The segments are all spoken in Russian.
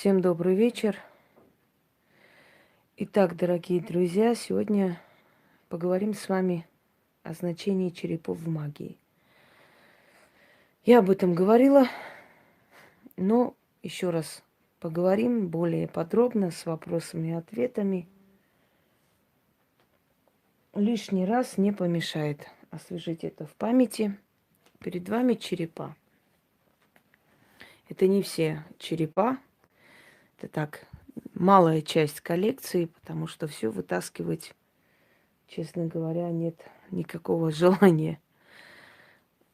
Всем добрый вечер. Итак, дорогие друзья, сегодня поговорим с вами о значении черепов в магии. Я об этом говорила, но еще раз поговорим более подробно с вопросами и ответами. Лишний раз не помешает освежить это в памяти. Перед вами черепа. Это не все черепа, это так, малая часть коллекции, потому что все вытаскивать, честно говоря, нет никакого желания.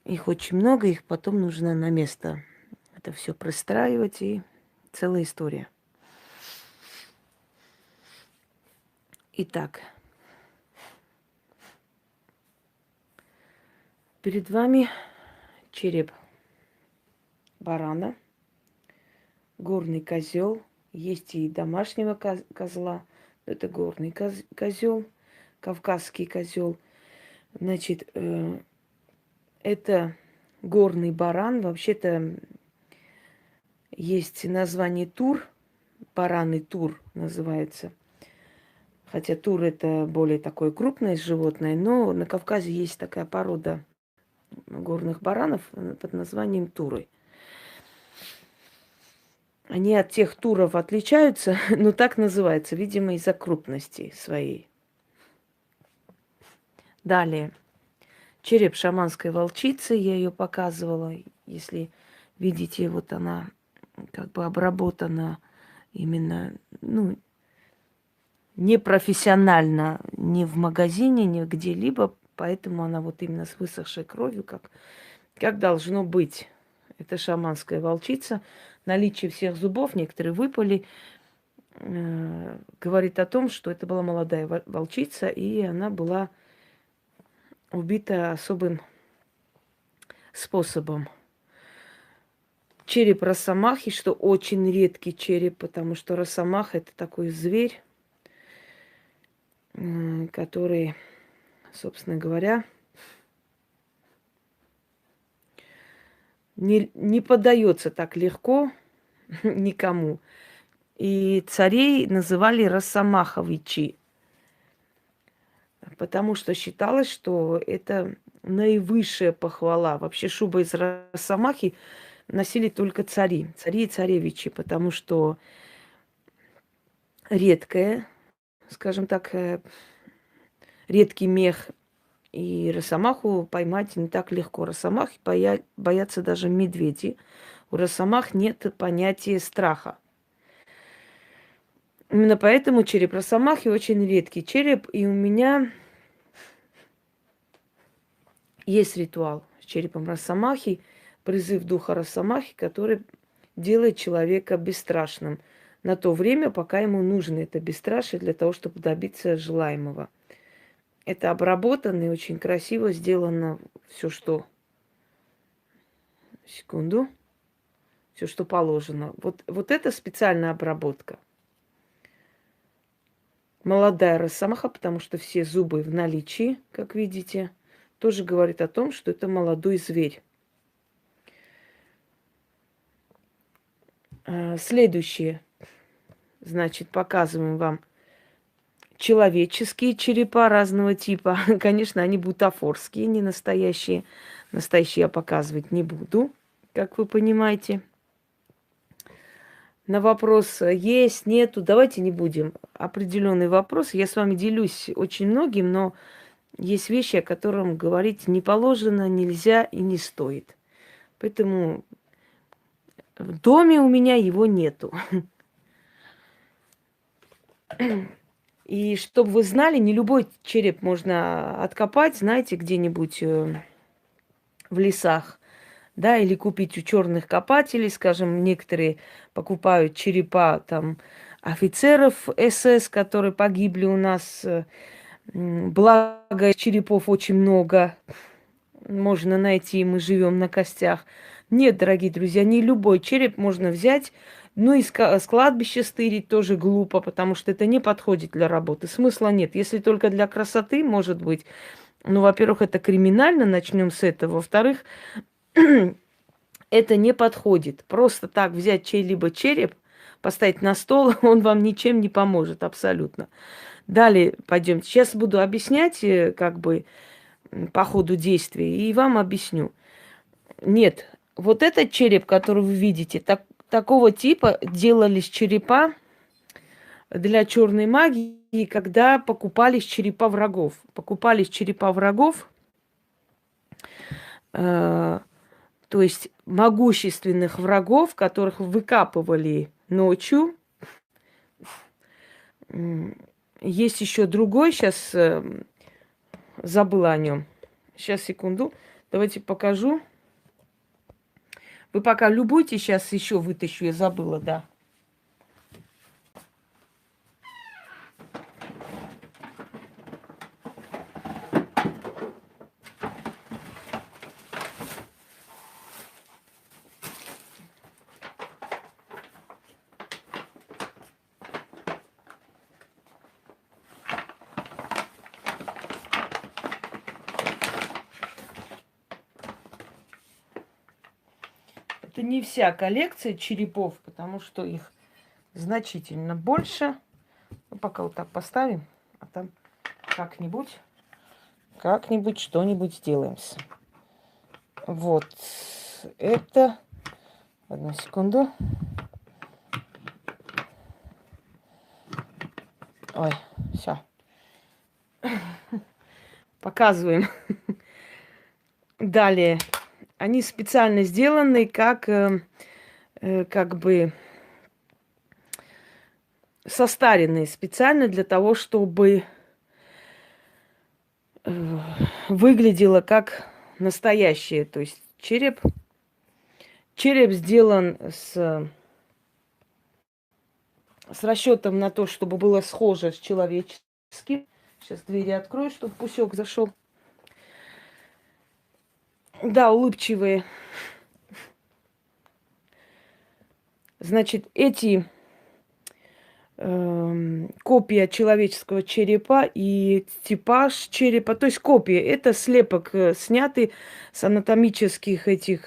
Их очень много, их потом нужно на место это все пристраивать, и целая история. Итак, перед вами череп барана, горный козел. Есть и домашнего козла, это горный козел, кавказский козел. Значит, это горный баран. Вообще-то есть название тур, баранный тур называется. Хотя тур это более такое крупное животное, но на Кавказе есть такая порода горных баранов под названием туры. Они от тех туров отличаются, но так называется, видимо, из-за крупности своей. Далее. Череп шаманской волчицы, я ее показывала. Если видите, вот она как бы обработана именно, не профессионально, ни в магазине, ни где-либо, поэтому она вот именно с высохшей кровью, как должно быть. Это шаманская волчица. Наличие всех зубов, некоторые выпали, говорит о том, что это была молодая волчица, и она была убита особым способом. Череп росомахи, что очень редкий череп, потому что росомаха это такой зверь, который, собственно говоря, не поддается так легко никому. И царей называли Росомаховичи, потому что считалось, что это наивысшая похвала. Вообще шуба из росомахи носили только цари и царевичи, потому что редкая, скажем так, редкий мех, и росомаху поймать не так легко. Росомахи боятся даже медведи. У росомах нет понятия страха. Именно поэтому череп росомахи очень редкий череп. И у меня есть ритуал с черепом росомахи, призыв духа росомахи, который делает человека бесстрашным на то время, пока ему нужно это бесстрашие для того, чтобы добиться желаемого. Это обработано и очень красиво сделано все, что... Секунду. Все, что положено. Вот это специальная обработка. Молодая росомаха, потому что все зубы в наличии, как видите, тоже говорит о том, что это молодой зверь. Следующее. Значит, показываем вам человеческие черепа разного типа. Конечно, они бутафорские, не настоящие. Настоящие я показывать не буду, как вы понимаете. На вопрос есть, нету, давайте не будем. Определенный вопрос. Я с вами делюсь очень многим, но есть вещи, о которых говорить не положено, нельзя и не стоит. Поэтому в доме у меня его нету. И чтобы вы знали, не любой череп можно откопать, знаете, где-нибудь в лесах, да, или купить у черных копателей, скажем, некоторые покупают черепа там офицеров СС, которые погибли у нас. Благо, черепов очень много можно найти, мы живем на костях. Нет, дорогие друзья, не любой череп можно взять, ну и с кладбища стырить тоже глупо, потому что это не подходит для работы. Смысла нет. Если только для красоты, может быть. Ну, во-первых, это криминально, начнем с этого. Во-вторых, это не подходит. Просто так взять чей-либо череп, поставить на стол, он вам ничем не поможет абсолютно. Далее пойдемте. Сейчас буду объяснять, как бы, по ходу действия, и вам объясню. Нет, вот этот череп, который вы видите, такого типа делались черепа для черной магии, когда покупались черепа врагов. Покупались черепа врагов, то есть могущественных врагов, которых выкапывали ночью. Есть еще другой, сейчас забыла о нем. Сейчас, секунду. Давайте покажу. Вы пока любуйте, сейчас еще вытащу, я забыла, да. Это не вся коллекция черепов, потому что их значительно больше. Ну, пока вот так поставим, а там как-нибудь что-нибудь сделаем. Вот. Это... Одну секунду. Ой, все. Показываем. Далее. Они специально сделаны как бы состаренные специально для того, чтобы выглядело как настоящее. То есть череп сделан с расчетом на то, чтобы было схоже с человеческим. Сейчас двери открою, чтобы пусек зашел. Да, улыбчивые. Значит, эти копия человеческого черепа и типаж черепа, то есть копия, это слепок, снятый с анатомических этих,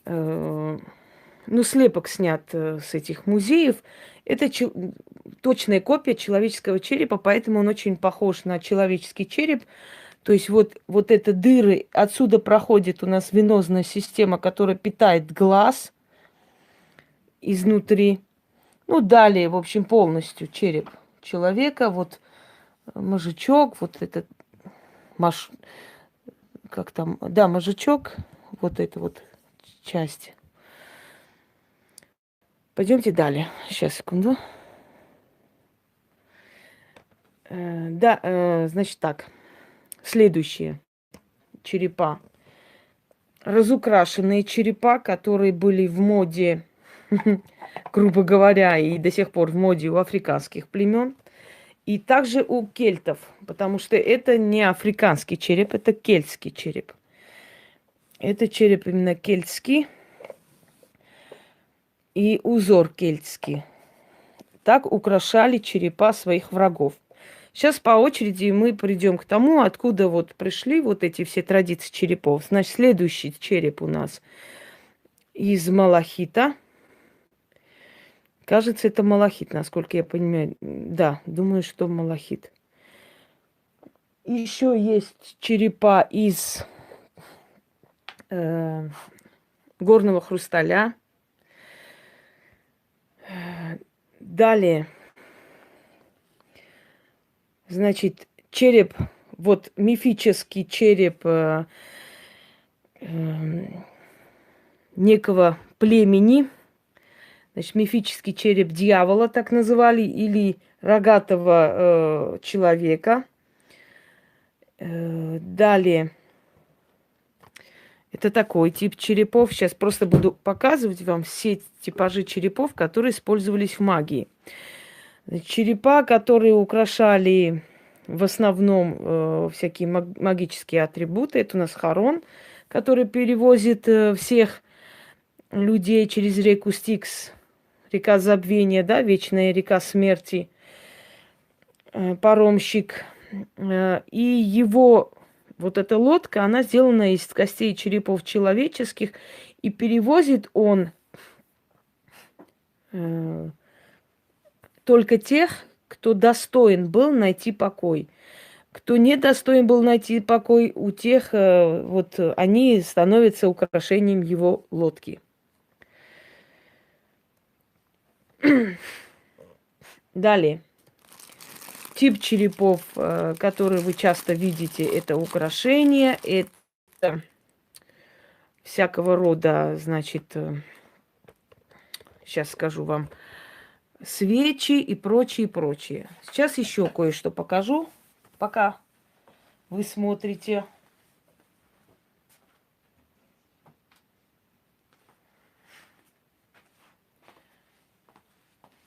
слепок снят с этих музеев. Это точная копия человеческого черепа, поэтому он очень похож на человеческий череп. То есть вот это дыры, отсюда проходит у нас венозная система, которая питает глаз изнутри. Ну, далее, в общем, полностью череп человека, вот мозжечок, вот этот, мозжечок, вот эта вот часть. Пойдемте далее. Сейчас, секунду. Значит так. Следующие черепа. Разукрашенные черепа, которые были в моде, грубо говоря, и до сих пор в моде у африканских племен. И также у кельтов, потому что это не африканский череп, это кельтский череп. Это череп именно кельтский и узор кельтский. Так украшали черепа своих врагов. Сейчас по очереди мы придем к тому, откуда вот пришли вот эти все традиции черепов. Значит, следующий череп у нас из малахита. Кажется, это малахит, насколько я понимаю. Да, думаю, что малахит. Еще есть черепа из горного хрусталя. Далее. Значит, череп, вот мифический череп некого племени, значит, мифический череп дьявола, так называли, или рогатого человека. Далее, это такой тип черепов. Сейчас просто буду показывать вам все типажи черепов, которые использовались в магии. Черепа, которые украшали в основном всякие магические атрибуты. Это у нас Харон, который перевозит всех людей через реку Стикс, река забвения, да, вечная река смерти, паромщик. И его вот эта лодка, она сделана из костей черепов человеческих, и перевозит он э, только тех, кто достоин был найти покой. Кто не достоин был найти покой, у тех они становятся украшением его лодки. Далее. Тип черепов, который вы часто видите, это украшения, это всякого рода, значит, сейчас скажу вам, свечи и прочее, прочее. Сейчас еще кое-что покажу, пока вы смотрите.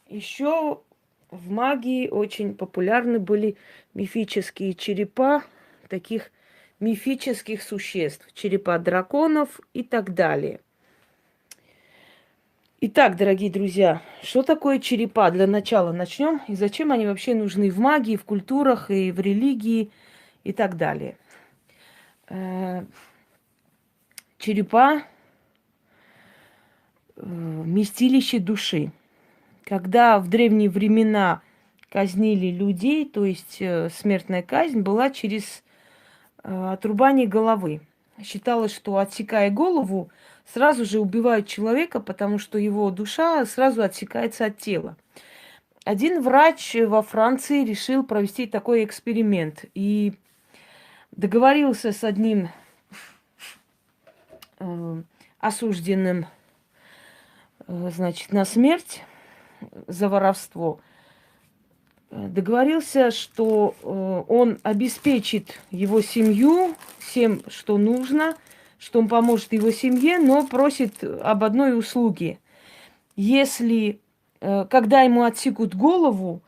Еще в магии очень популярны были мифические черепа таких мифических существ, черепа драконов и так далее. Итак, дорогие друзья, что такое черепа? Для начала начнем. И зачем они вообще нужны в магии, в культурах и в религии и так далее. Черепа вместилище души. Когда в древние времена казнили людей, то есть смертная казнь была через отрубание головы. Считалось, что отсекая голову, сразу же убивают человека, потому что его душа сразу отсекается от тела. Один врач во Франции решил провести такой эксперимент и договорился с одним осужденным, значит, на смерть за воровство. Договорился, что он обеспечит его семью всем, что нужно, что он поможет его семье, но просит об одной услуге. Если, когда ему отсекут голову,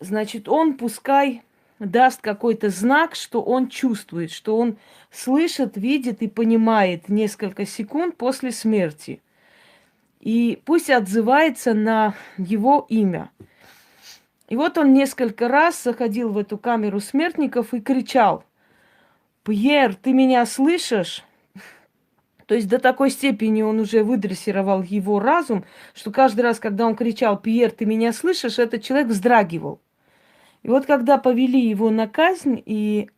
значит, он пускай даст какой-то знак, что он чувствует, что он слышит, видит и понимает несколько секунд после смерти. И пусть отзывается на его имя. И вот он несколько раз заходил в эту камеру смертников и кричал: «Пьер, ты меня слышишь?» То есть до такой степени он уже выдрессировал его разум, что каждый раз, когда он кричал: «Пьер, ты меня слышишь?», этот человек вздрагивал. И вот когда повели его на казнь и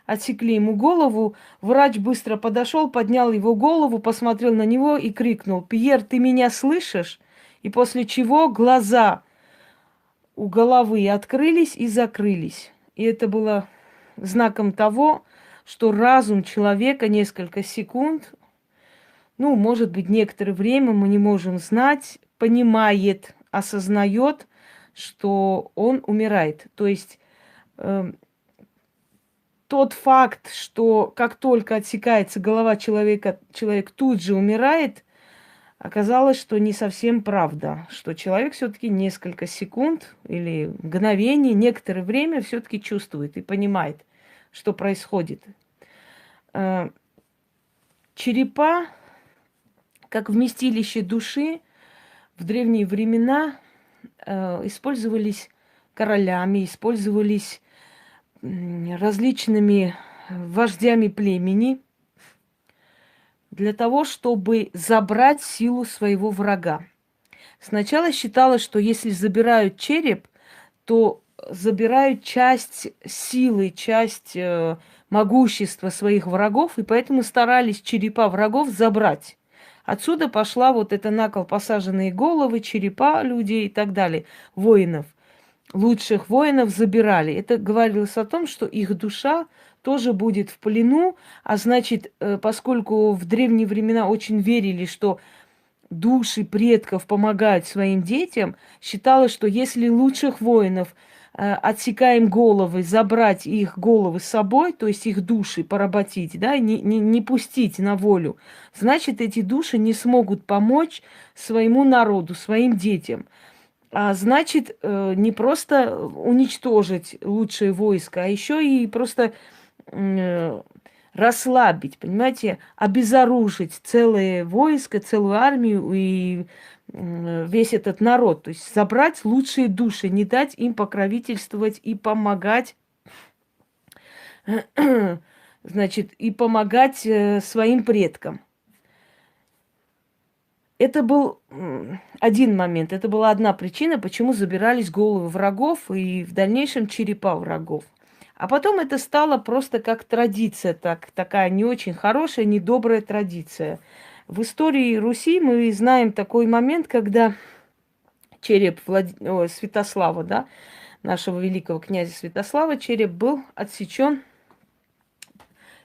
отсекли ему голову, врач быстро подошел, поднял его голову, посмотрел на него и крикнул: «Пьер, ты меня слышишь?» И после чего глаза у головы открылись и закрылись. И это было знаком того, что разум человека несколько секунд, ну, может быть, некоторое время, мы не можем знать, понимает, осознает, что он умирает. То есть тот факт, что как только отсекается голова человека, человек тут же умирает, оказалось, что не совсем правда, что человек все-таки несколько секунд или мгновений, некоторое время все-таки чувствует и понимает, что происходит. Черепа, как вместилище души, в древние времена использовались королями, использовались различными вождями племени для того, чтобы забрать силу своего врага. Сначала считалось, что если забирают череп, то забирают часть силы, часть могущества своих врагов, и поэтому старались черепа врагов забрать. Отсюда пошла вот эта на кол посаженные головы, черепа людей и так далее, воинов. Лучших воинов забирали. Это говорилось о том, что их душа тоже будет в плену, а значит, поскольку в древние времена очень верили, что души предков помогают своим детям, считалось, что если лучших воинов отсекаем головы, забрать их головы с собой, то есть их души поработить, да, не пустить на волю, значит, эти души не смогут помочь своему народу, своим детям. А значит, не просто уничтожить лучшее войско, а еще и просто расслабить, понимаете, обезоружить целое войско, целую армию и весь этот народ. То есть забрать лучшие души, не дать им покровительствовать и помогать, значит, и помогать своим предкам. Это был один момент, это была одна причина, почему забирались головы врагов и в дальнейшем черепа врагов. А потом это стало просто как традиция, такая не очень хорошая, недобрая традиция. В истории Руси мы знаем такой момент, когда череп Святослава, да, нашего великого князя Святослава, череп был отсечен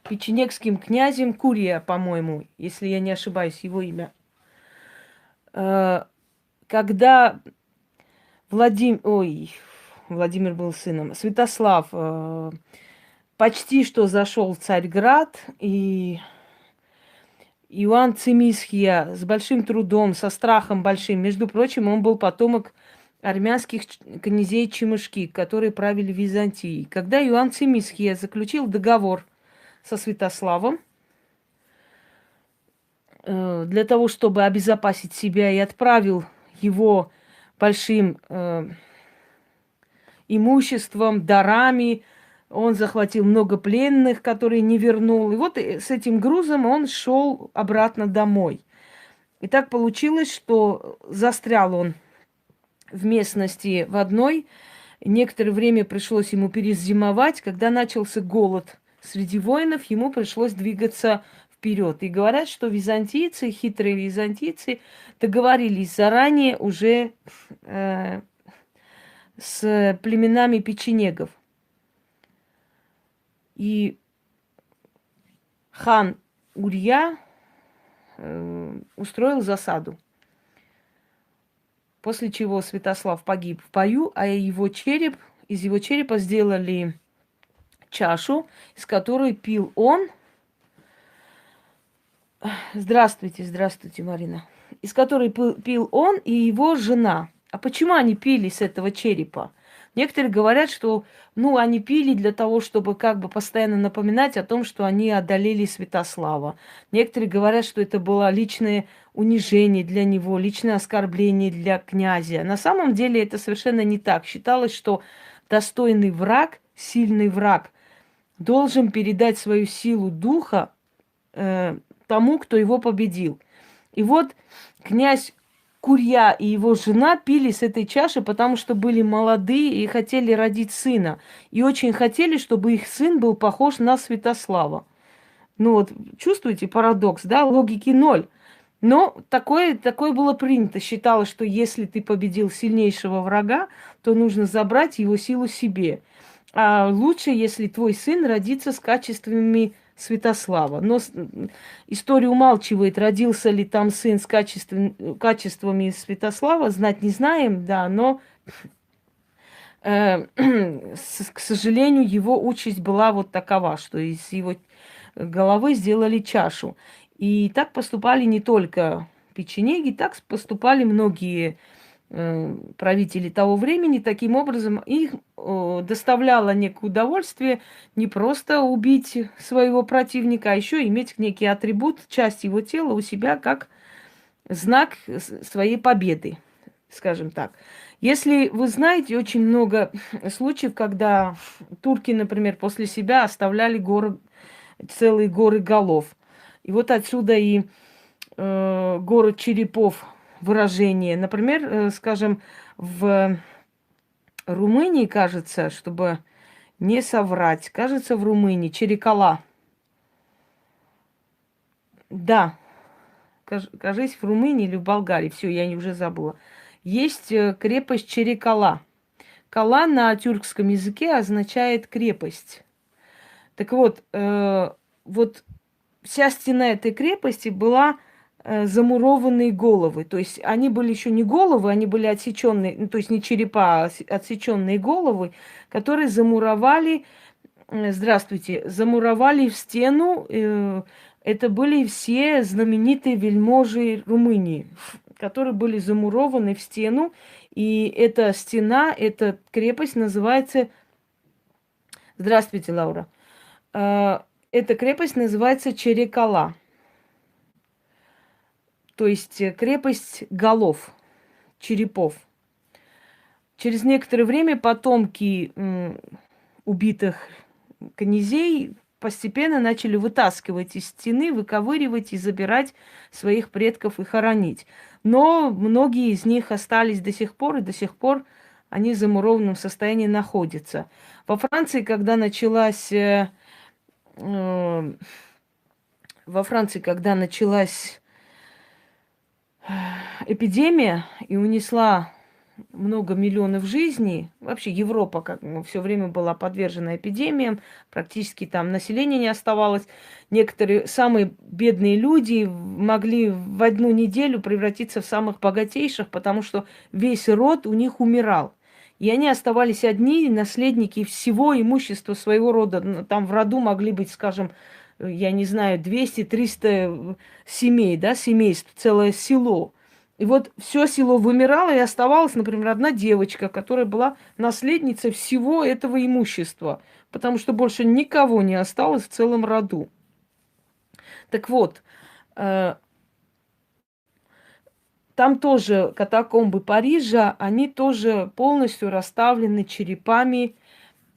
печенегским князем Курия, по-моему, если я не ошибаюсь, его имя. Когда Владимир был сыном, Святослав почти что зашел в Царьград, и Иоанн Цимисхия с большим трудом, со страхом большим, между прочим, он был потомок армянских князей Чемышки, которые правили Византией. Когда Иоанн Цимисхия заключил договор со Святославом для того, чтобы обезопасить себя, и отправил его большим имуществом, дарами. Он захватил много пленных, которые не вернул. И вот с этим грузом он шел обратно домой. И так получилось, что застрял он в местности в одной. Некоторое время пришлось ему перезимовать. Когда начался голод среди воинов, ему пришлось двигаться вперед. И говорят, что византийцы, хитрые византийцы, договорились заранее уже с племенами печенегов. И хан Урья устроил засаду. После чего Святослав погиб в бою, а из его черепа сделали чашу, из которой пил он. Здравствуйте, Марина. Из которой пил он и его жена. А почему они пили с этого черепа? Некоторые говорят, что они пили для того, чтобы как бы постоянно напоминать о том, что они одолели Святослава. Некоторые говорят, что это было личное унижение для него, личное оскорбление для князя. На самом деле это совершенно не так. Считалось, что достойный враг, сильный враг, должен передать свою силу духа тому, кто его победил. И вот князь Курья и его жена пили с этой чаши, потому что были молодые и хотели родить сына. И очень хотели, чтобы их сын был похож на Святослава. Чувствуете парадокс, да? Логики ноль. Но такое было принято. Считалось, что если ты победил сильнейшего врага, то нужно забрать его силу себе. А лучше, если твой сын родится с качествами Святослава. Но история умалчивает, родился ли там сын с качествами Святослава, знать не знаем, да, но, к сожалению, его участь была вот такова, что из его головы сделали чашу. И так поступали не только печенеги, так поступали многие правители того времени. Таким образом, их доставляло некое удовольствие не просто убить своего противника, а еще иметь некий атрибут, часть его тела у себя как знак своей победы, скажем так. Если вы знаете, очень много случаев, когда турки, например, после себя оставляли целые горы голов. И вот отсюда и город черепов выражение. Например, скажем, в Румынии, кажется, чтобы не соврать, кажется, в Румынии Черекала. Да, кажись, в Румынии или в Болгарии, все, я уже забыла. Есть крепость Черекала. Кала на тюркском языке означает крепость. Так вот, вот вся стена этой крепости была замурованные головы. То есть они были еще не головы, они были отсеченные, то есть не черепа, а отсеченные головы, которые замуровали, замуровали в стену. Это были все знаменитые вельможи Румынии, которые были замурованы в стену. И эта стена, эта крепость называется... Здравствуйте, Лаура. Эта крепость называется Черекала. То есть крепость голов, черепов. Через некоторое время потомки убитых князей постепенно начали вытаскивать из стены, выковыривать и забирать своих предков и хоронить. Но многие из них остались до сих пор, и до сих пор они в замурованном состоянии находятся. Во Франции, когда началась во Франции, когда началась эпидемия и унесла много миллионов жизней, вообще Европа как все время была подвержена эпидемиям, практически там населения не оставалось. Некоторые самые бедные люди могли в одну неделю превратиться в самых богатейших, потому что весь род у них умирал. И они оставались одни, наследники всего имущества своего рода. Там в роду могли быть, скажем, я не знаю, 200-300 семей, да, семейств, целое село. И вот все село вымирало, и оставалась, например, одна девочка, которая была наследницей всего этого имущества, потому что больше никого не осталось в целом роду. Так вот, там тоже катакомбы Парижа, они тоже полностью расставлены черепами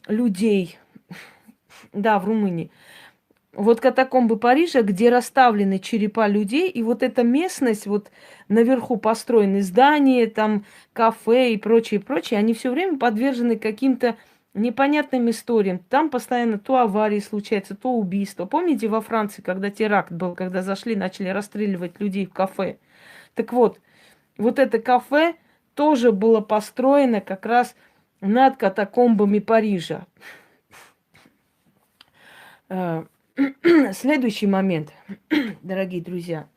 людей. Да, в Румынии. Вот катакомбы Парижа, где расставлены черепа людей, и вот эта местность, вот наверху построены здания, там кафе и прочее, прочее, они все время подвержены каким-то непонятным историям. Там постоянно то аварии случаются, то убийства. Помните во Франции, когда теракт был, когда зашли, начали расстреливать людей в кафе? Так вот, вот это кафе тоже было построено как раз над катакомбами Парижа. Следующий момент, дорогие друзья.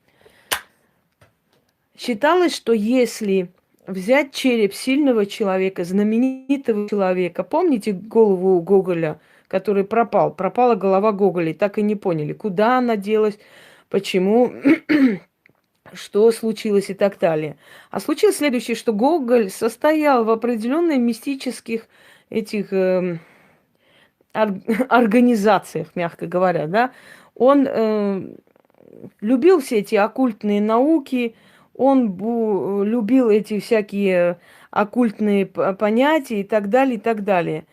Считалось, что если взять череп сильного человека, знаменитого человека, помните голову Гоголя, который пропал? Пропала голова Гоголя, так и не поняли, куда она делась, почему, что случилось и так далее. А случилось следующее, что Гоголь состоял в определенных мистических этих организациях, мягко говоря, да. Он любил все эти оккультные науки, он любил эти всякие оккультные понятия и так далее, и так далее.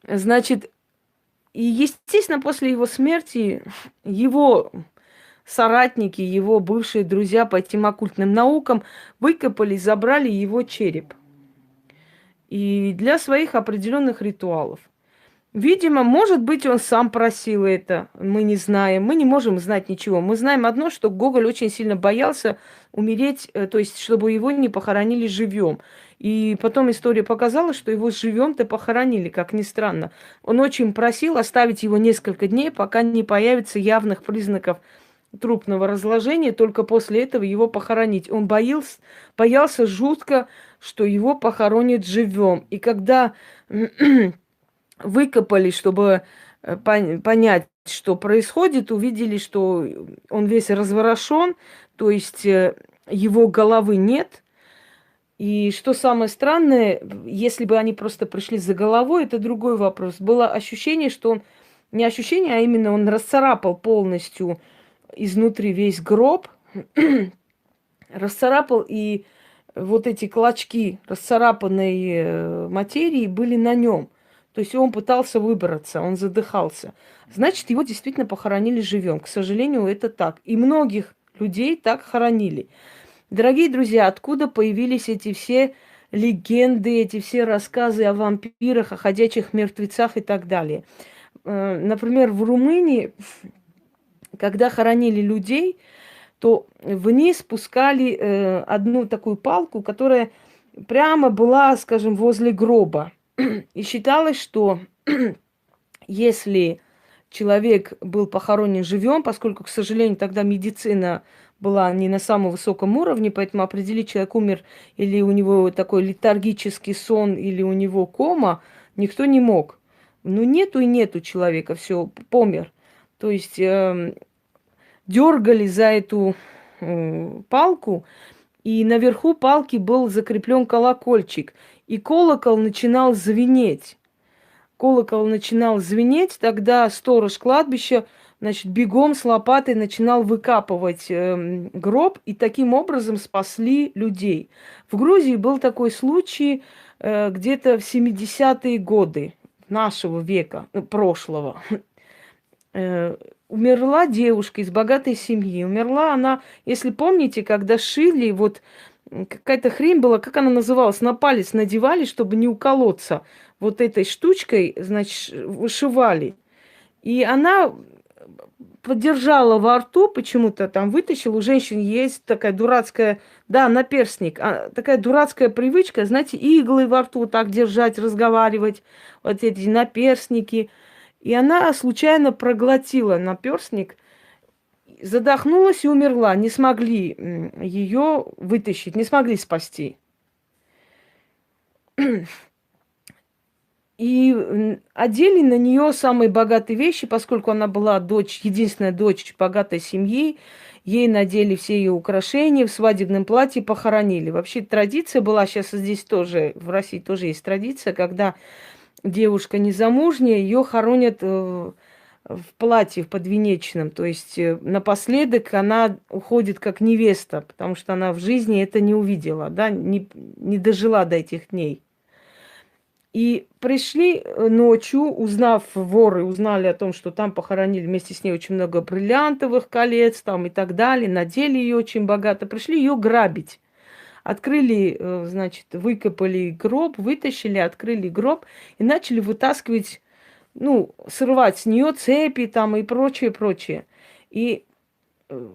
Значит, и, естественно, после его смерти его соратники, его бывшие друзья по этим оккультным наукам выкопали, забрали его череп. И для своих определенных ритуалов. Видимо, может быть, он сам просил это, мы не знаем, мы не можем знать ничего. Мы знаем одно, что Гоголь очень сильно боялся умереть, то есть, чтобы его не похоронили живьем. И потом история показала, что его живьем-то похоронили, как ни странно. Он очень просил оставить его несколько дней, пока не появится явных признаков трупного разложения, только после этого его похоронить. Он боялся жутко, что его похоронят живем. И когда выкопали, чтобы понять, что происходит, увидели, что он весь разворошен, то есть его головы нет. И что самое странное, если бы они просто пришли за головой, это другой вопрос. Было ощущение, что он, не ощущение, а именно он расцарапал полностью изнутри весь гроб, расцарапал, и вот эти клочки расцарапанной материи были на нем. То есть он пытался выбраться, он задыхался. Значит, его действительно похоронили живем. К сожалению, это так. И многих людей так хоронили. Дорогие друзья, откуда появились эти все легенды, эти все рассказы о вампирах, о ходячих мертвецах и так далее? Например, в Румынии, когда хоронили людей, то вниз спускали одну такую палку, которая прямо была, скажем, возле гроба. И считалось, что если человек был похоронен живем, поскольку, к сожалению, тогда медицина была не на самом высоком уровне, поэтому определить, человек умер или у него такой летаргический сон, или у него кома, никто не мог. Ну, нету и нету человека, все, помер. То есть дергали за эту палку, и наверху палки был закреплен колокольчик, и колокол начинал звенеть. Колокол начинал звенеть, тогда сторож кладбища, значит, бегом с лопатой начинал выкапывать гроб, и таким образом спасли людей. В Грузии был такой случай, где-то в 70-е годы нашего века, прошлого. Умерла девушка из богатой семьи. Умерла она, если помните, когда шили, вот какая-то хрень была, как она называлась, на палец надевали, чтобы не уколоться. Вот этой штучкой, значит, вышивали. И она подержала во рту, почему-то там вытащила. У женщин есть такая дурацкая, да, наперстник, такая дурацкая привычка, знаете, иглы во рту так держать, разговаривать, вот эти наперстники. И она случайно проглотила наперстник, задохнулась и умерла. Не смогли ее вытащить, не смогли спасти. И одели на нее самые богатые вещи, поскольку она была дочь, единственная дочь богатой семьи. Ей надели все ее украшения, в свадебном платье похоронили. Вообще традиция была, сейчас здесь тоже, в России тоже есть традиция, когда девушка незамужняя, ее хоронят в платье, в подвенечном. То есть напоследок она уходит как невеста, потому что она в жизни это не увидела, да, не дожила до этих дней. И пришли ночью, узнав, воры узнали о том, что там похоронили вместе с ней очень много бриллиантовых колец там и так далее, надели ее очень богато, пришли ее грабить. Открыли, значит, выкопали гроб, вытащили, открыли гроб и начали вытаскивать, ну, срывать с нее цепи там и прочее, прочее. И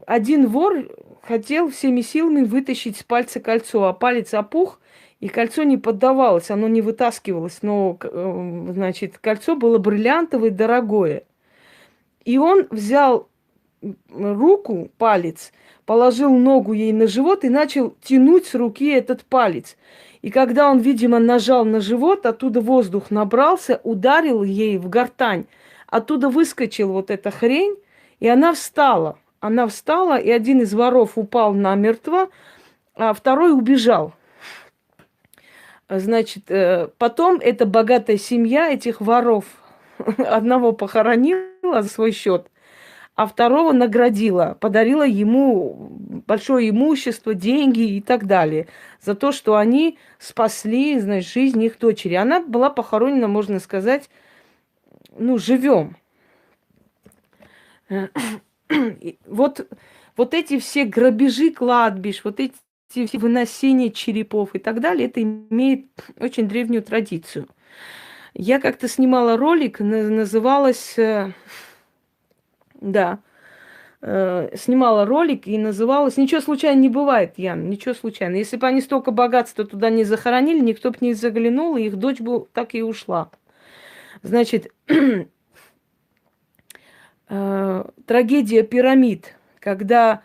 один вор хотел всеми силами вытащить с пальца кольцо, а палец опух, и кольцо не поддавалось, оно не вытаскивалось, но, значит, кольцо было бриллиантовое, дорогое. И он взял руку, палец, положил ногу ей на живот и начал тянуть с руки этот палец. И когда он, видимо, нажал на живот, оттуда воздух набрался, ударил ей в гортань. Оттуда выскочила вот эта хрень, и она встала. Она встала, и один из воров упал намертво, а второй убежал. Значит, потом эта богатая семья этих воров одного похоронила за свой счет, а второго наградила, подарила ему большое имущество, деньги и так далее, за то, что они спасли, значит, жизнь их дочери. Она была похоронена, можно сказать, ну, живем. Вот эти все грабежи кладбищ, вот эти все выносения черепов и так далее, это имеет очень древнюю традицию. Я как-то снимала ролик, называлась... Да, снимала ролик и называлась «Ничего случайно не бывает, Ян, ничего случайно». Если бы они столько богатства туда не захоронили, никто бы не заглянул, и их дочь бы так и ушла. Значит, трагедия пирамид, когда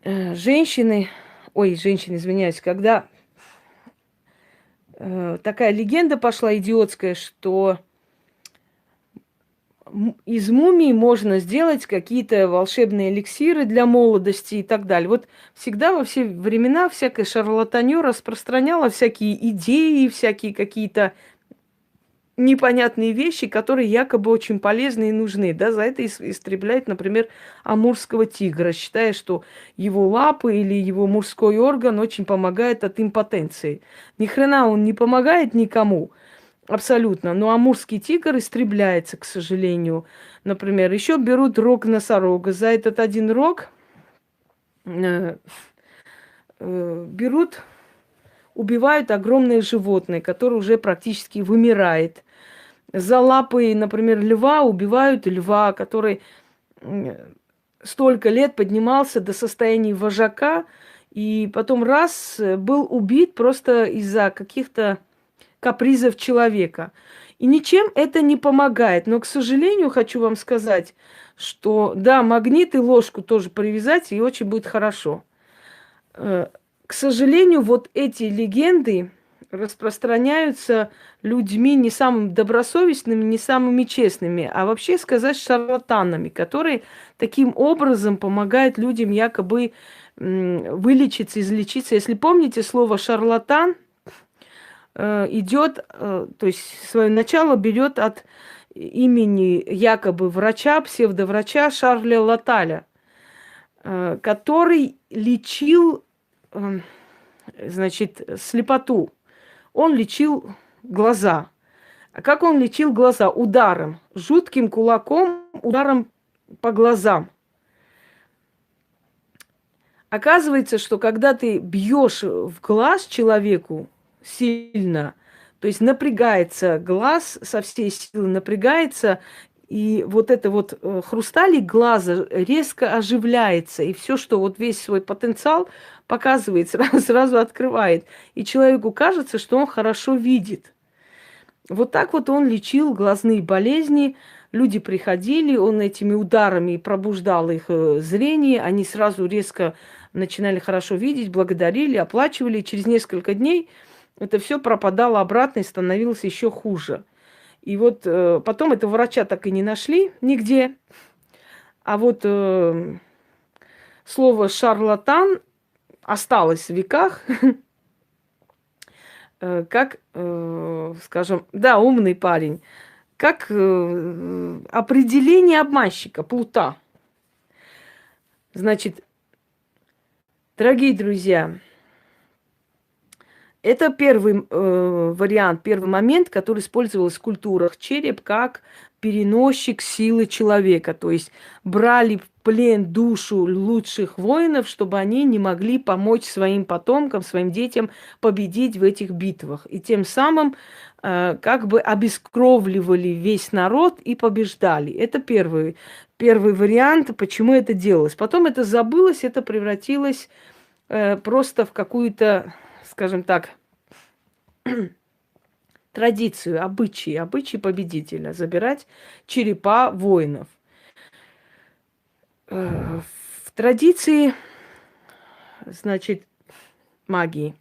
женщины, извиняюсь, когда такая легенда пошла идиотская, что из мумий можно сделать какие-то волшебные эликсиры для молодости и так далее. Вот всегда во все времена всякое шарлатанье распространяло всякие идеи, всякие какие-то непонятные вещи, которые якобы очень полезны и нужны. Да, за это истребляет, например, амурского тигра, считая, что его лапы или его мужской орган очень помогает от импотенции. Ни хрена он не помогает никому. Абсолютно. Но амурский тигр истребляется, к сожалению. Например, еще берут рог носорога. За этот один рог убивают огромное животное, которое уже практически вымирает. За лапы, например, льва убивают льва, который столько лет поднимался до состояния вожака, и потом раз был убит просто из-за каких-то капризов человека. И ничем это не помогает. Но, к сожалению, хочу вам сказать, что да, магнит и ложку тоже привязать, и очень будет хорошо. К сожалению, вот эти легенды распространяются людьми не самыми добросовестными, не самыми честными, а вообще сказать шарлатанами, которые таким образом помогают людям якобы вылечиться, излечиться. Если помните слово шарлатан, идет, то есть свое начало берет от имени якобы врача, псевдоврача Шарля Латаля, который лечил, значит, слепоту. Он лечил глаза. А как он лечил глаза? Ударом, жутким кулаком, ударом по глазам. Оказывается, что когда ты бьешь в глаз человеку сильно, то есть напрягается глаз, со всей силы напрягается, и вот это вот хрусталик глаза резко оживляется, и все, что вот весь свой потенциал показывает, сразу открывает. И человеку кажется, что он хорошо видит. Вот так вот он лечил глазные болезни. Люди приходили, он этими ударами пробуждал их зрение, они сразу резко начинали хорошо видеть, благодарили, оплачивали. Через несколько дней это все пропадало обратно и становилось еще хуже. И вот потом этого врача так и не нашли нигде. А вот слово шарлатан осталось в веках, как, скажем, да, умный парень, как определение обманщика, плута. Значит, дорогие друзья, это первый вариант, первый момент, который использовался в культурах. Череп как переносчик силы человека. То есть брали в плен душу лучших воинов, чтобы они не могли помочь своим потомкам, своим детям победить в этих битвах. И тем самым как бы обескровливали весь народ и побеждали. Это первый вариант, почему это делалось. Потом это забылось, это превратилось просто в какую-то, скажем так, традицию, обычаи победителя забирать черепа воинов. В традиции, значит, магии.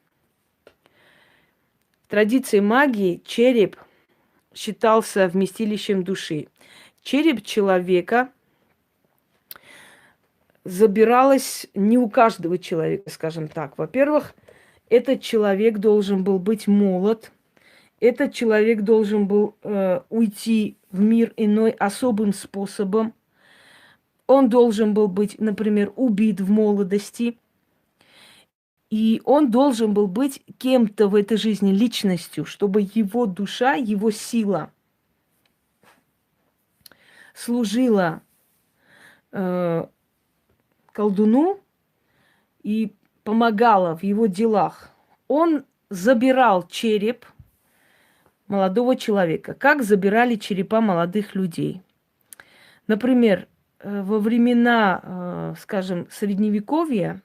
В традиции магии череп считался вместилищем души. Череп человека забиралось не у каждого человека, скажем так. Во-первых, этот человек должен был быть молод, этот человек должен был уйти в мир иной особым способом. Он должен был быть, например, убит в молодости. И он должен был быть кем-то в этой жизни, личностью, чтобы его душа, его сила служила колдуну и помогала в его делах. Он забирал череп молодого человека. Как забирали черепа молодых людей? Например, во времена, скажем, Средневековья,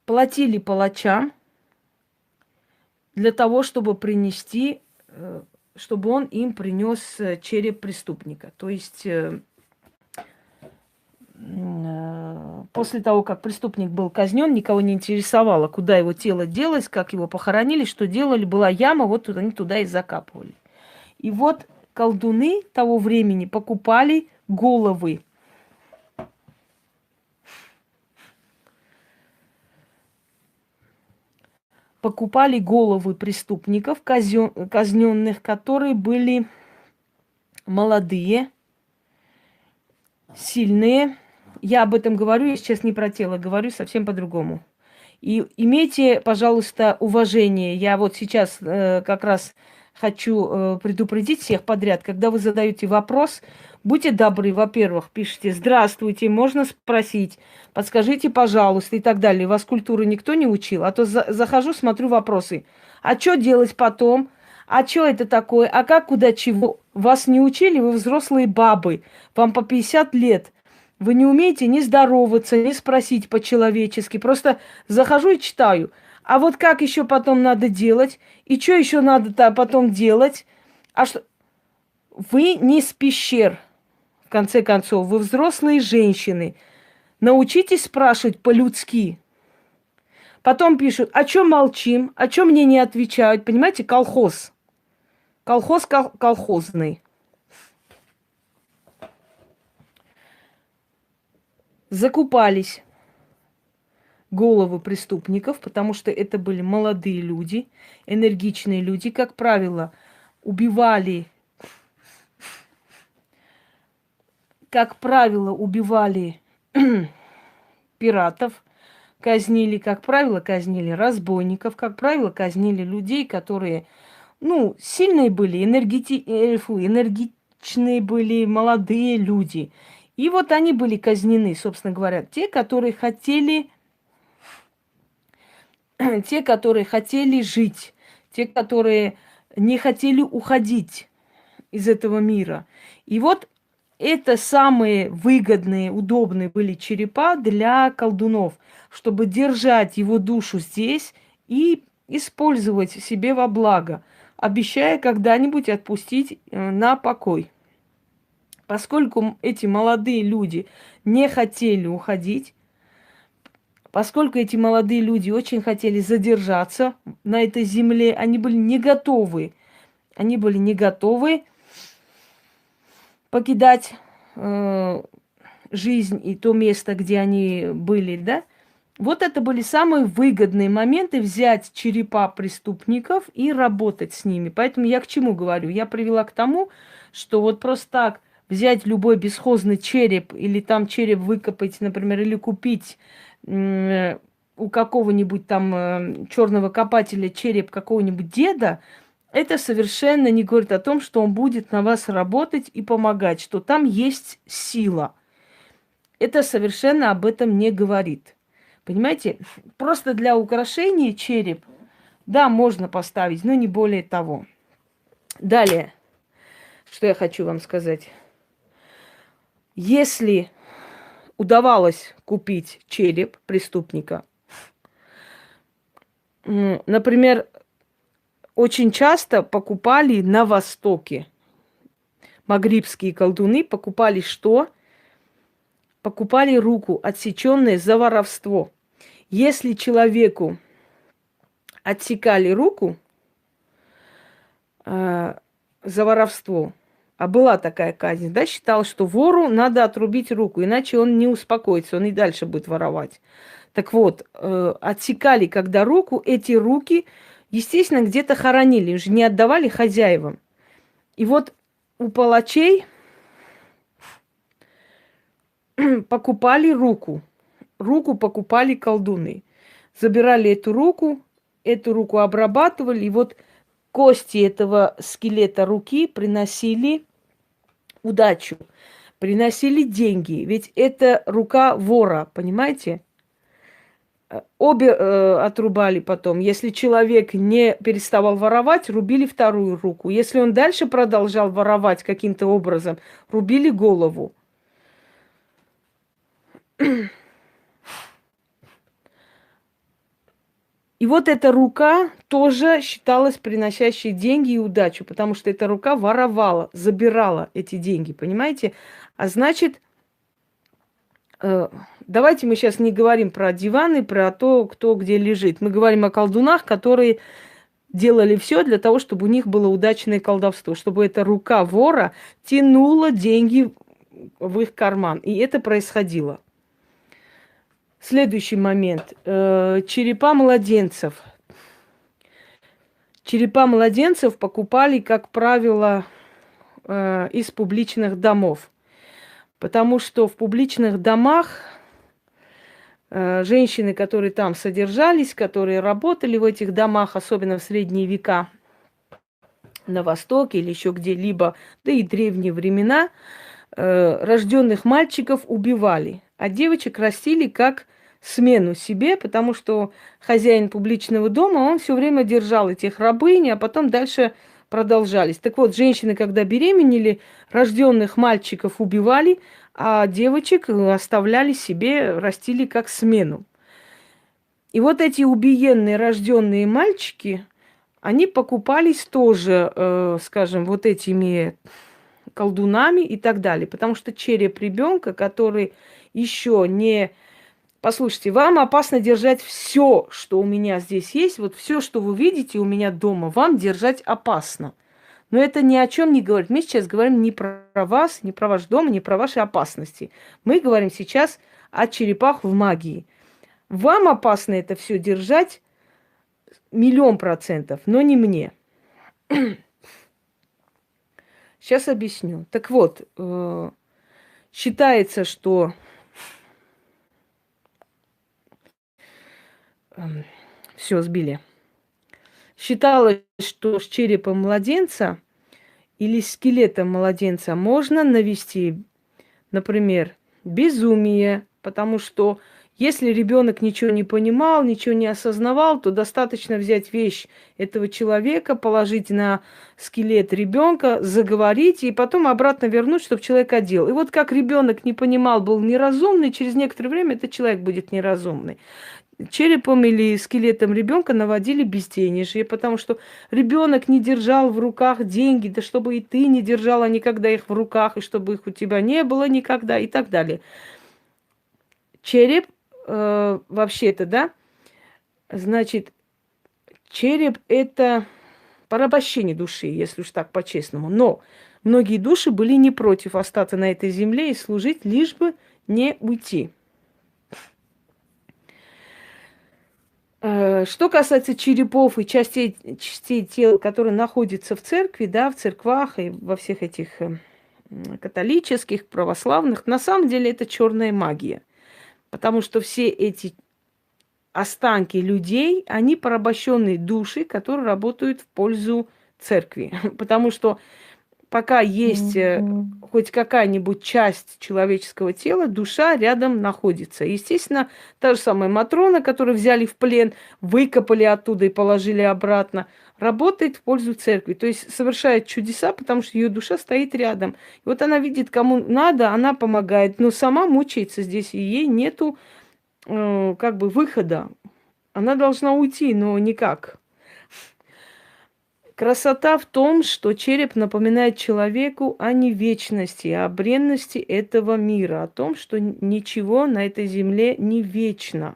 платили палачам для того, чтобы принести, чтобы он им принес череп преступника. То есть после того, как преступник был казнен, никого не интересовало, куда его тело делось, как его похоронили, что делали. Была яма, вот они туда и закапывали. И вот колдуны того времени покупали головы. Покупали головы преступников, казненных, которые были молодые, сильные. Я об этом говорю, я сейчас не про тело говорю, совсем по-другому. И имейте, пожалуйста, уважение. Я вот сейчас как раз хочу предупредить всех подряд, когда вы задаете вопрос, будьте добры, во-первых, пишите «Здравствуйте», можно спросить, подскажите, пожалуйста, и так далее. Вас культуры никто не учил, а то захожу, смотрю вопросы. А что делать потом? А что это такое? А как, куда, чего? Вас не учили, вы взрослые бабы, вам по 50 лет. Вы не умеете ни здороваться, ни спросить по-человечески. Просто захожу и читаю. А вот как еще потом надо делать? И что еще надо потом делать? А что? Вы не с пещер, в конце концов. Вы взрослые женщины. Научитесь спрашивать по-людски. Потом пишут, о чем молчим, о чем мне не отвечают. Понимаете, колхоз. Колхоз колхозный. Закупались головы преступников, потому что это были молодые люди, энергичные люди, как правило, убивали, пиратов казнили, как правило, казнили разбойников, как правило, казнили людей, которые, ну, сильные были, энергичные были, молодые люди. И вот они были казнены, собственно говоря, те, которые хотели жить, те, которые не хотели уходить из этого мира. И вот это самые выгодные, удобные были черепа для колдунов, чтобы держать его душу здесь и использовать себе во благо, обещая когда-нибудь отпустить на покой. Поскольку эти молодые люди не хотели уходить, поскольку эти молодые люди очень хотели задержаться на этой земле, они были не готовы. Они были не готовы покидать жизнь и то место, где они были, да? Вот это были самые выгодные моменты взять черепа преступников и работать с ними. Поэтому я к чему говорю? Я привела к тому, что вот просто так взять любой бесхозный череп или там череп выкопать, например, или купить у какого-нибудь там черного копателя череп какого-нибудь деда, это совершенно не говорит о том, что он будет на вас работать и помогать, что там есть сила. Это совершенно об этом не говорит. Понимаете? Просто для украшения череп, да, можно поставить, но не более того. Далее, что я хочу вам сказать. Если удавалось купить череп преступника, например, очень часто покупали на Востоке. Магрибские колдуны покупали что? Покупали руку, отсеченную за воровство. Если человеку отсекали руку за воровство, а была такая казнь, да, считал, что вору надо отрубить руку, иначе он не успокоится, он и дальше будет воровать. Так вот, отсекали когда руку, эти руки, естественно, где-то хоронили, уже не отдавали хозяевам. И вот у палачей покупали руку. Руку покупали колдуны. Забирали эту руку обрабатывали, и вот кости этого скелета руки приносили удачу, приносили деньги. Ведь это рука вора, понимаете? Обе отрубали потом. Если человек не переставал воровать, рубили вторую руку. Если он дальше продолжал воровать каким-то образом, рубили голову. И вот эта рука тоже считалась приносящей деньги и удачу, потому что эта рука воровала, забирала эти деньги, понимаете? А значит, давайте мы сейчас не говорим про диваны, про то, кто где лежит. Мы говорим о колдунах, которые делали все для того, чтобы у них было удачное колдовство, чтобы эта рука вора тянула деньги в их карман. И это происходило. Следующий момент. Черепа младенцев. Черепа младенцев покупали, как правило, из публичных домов. Потому что в публичных домах женщины, которые там содержались, которые работали в этих домах, особенно в средние века, на Востоке или еще где-либо, да и древние времена, рожденных мальчиков убивали, а девочек растили как смену себе, потому что хозяин публичного дома, он все время держал этих рабынь, а потом дальше продолжались. Так вот, женщины, когда беременели, рожденных мальчиков убивали, а девочек оставляли себе, растили как смену. И вот эти убиенные рожденные мальчики, они покупались тоже, скажем, вот этими колдунами и так далее. Потому что череп ребенка, который еще не... Послушайте, вам опасно держать все, что у меня здесь есть. Вот все, что вы видите у меня дома, вам держать опасно. Но это ни о чем не говорит. Мы сейчас говорим не про вас, не про ваш дом, не про ваши опасности. Мы говорим сейчас о черепах в магии. Вам опасно это все держать 1000000%, но не мне. Сейчас объясню. Так вот, считается, что Все, сбили. Считалось, что с черепом младенца или скелетом младенца можно навести, например, безумие, потому что если ребенок ничего не понимал, ничего не осознавал, то достаточно взять вещь этого человека, положить на скелет ребенка, заговорить и потом обратно вернуть, чтобы человек одел. И вот как ребенок не понимал, был неразумный, через некоторое время этот человек будет неразумный. Черепом или скелетом ребенка наводили безденежье, потому что ребенок не держал в руках деньги, да чтобы и ты не держала никогда их в руках, и чтобы их у тебя не было никогда, и так далее. Череп, вообще-то, да, значит, череп это порабощение души, если уж так по-честному. Но многие души были не против остаться на этой земле и служить, лишь бы не уйти. Что касается черепов и частей тел, которые находятся в церкви, да, в церквах и во всех этих католических, православных, на самом деле это черная магия. Потому что все эти останки людей, они порабощенные души, которые работают в пользу церкви. Потому что пока есть хоть какая-нибудь часть человеческого тела, душа рядом находится. Естественно, та же самая Матрона, которую взяли в плен, выкопали оттуда и положили обратно, работает в пользу церкви. То есть совершает чудеса, потому что ее душа стоит рядом. И вот она видит, кому надо, она помогает, но сама мучается здесь, и ей нету как бы выхода. Она должна уйти, но никак. Красота в том, что череп напоминает человеку о невечности, о бренности этого мира, о том, что ничего на этой земле не вечно.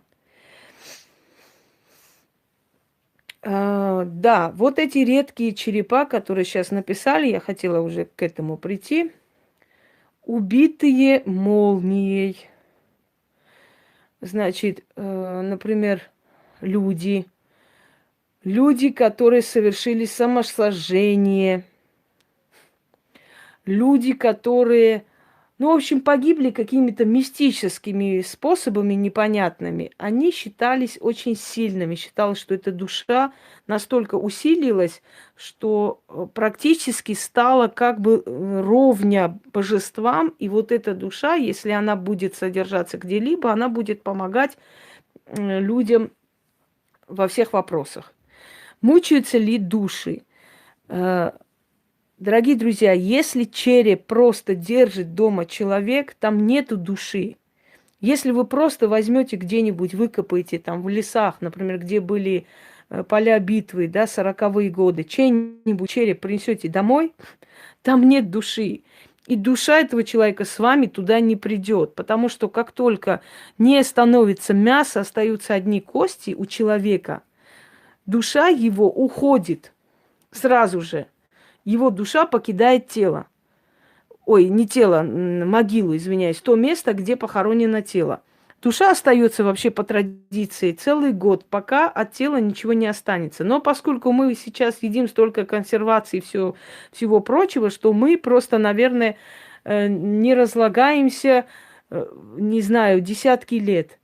Да, вот эти редкие черепа, которые сейчас написали, я хотела уже к этому прийти, убитые молнией. Значит, например, люди, которые совершили самосожжение, люди, которые, ну, в общем, погибли какими-то мистическими способами непонятными, они считались очень сильными. Считалось, что эта душа настолько усилилась, что практически стала как бы ровня божествам. И вот эта душа, если она будет содержаться где-либо, она будет помогать людям во всех вопросах. Мучаются ли души? Дорогие друзья, если череп просто держит дома человек, там нету души. Если вы просто возьмете где-нибудь, выкопаете там в лесах, например, где были поля битвы, да, 40-е годы, чей-нибудь череп принесете домой, там нет души. И душа этого человека с вами туда не придет, потому что как только не становится мясо, остаются одни кости у человека, душа его уходит сразу же. Его душа покидает тело. Ой, не тело, могилу, извиняюсь, то место, где похоронено тело. Душа остается вообще по традиции целый год, пока от тела ничего не останется. Но поскольку мы сейчас едим столько консерваций и всего прочего, что мы просто, наверное, не разлагаемся, не знаю, десятки лет.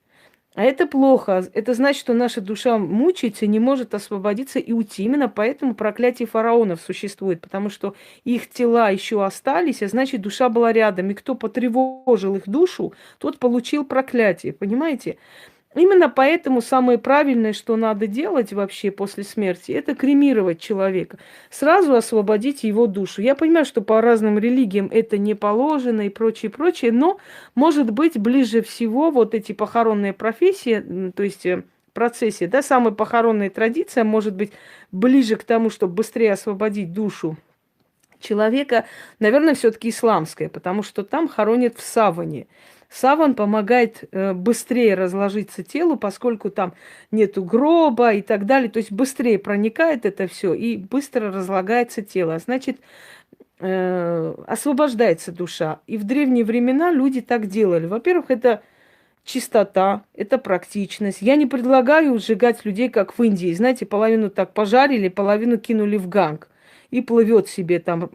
А это плохо. Это значит, что наша душа мучается, не может освободиться и уйти. Именно поэтому проклятие фараонов существует, потому что их тела еще остались, а значит, душа была рядом. И кто потревожил их душу, тот получил проклятие. Понимаете? Именно поэтому самое правильное, что надо делать вообще после смерти, это кремировать человека. Сразу освободить его душу. Я понимаю, что по разным религиям это не положено и прочее, прочее, но, может быть, ближе всего вот эти похоронные профессии, то есть процессия, да, самая похоронная традиция, может быть, ближе к тому, чтобы быстрее освободить душу человека, наверное, все-таки исламская, потому что там хоронят в саване. Саван помогает быстрее разложиться телу, поскольку там нету гроба и так далее. То есть быстрее проникает это все и быстро разлагается тело. Значит, освобождается душа. И в древние времена люди так делали. Во-первых, это чистота, это практичность. Я не предлагаю сжигать людей, как в Индии. Знаете, половину так пожарили, половину кинули в ганг. И плывет себе там,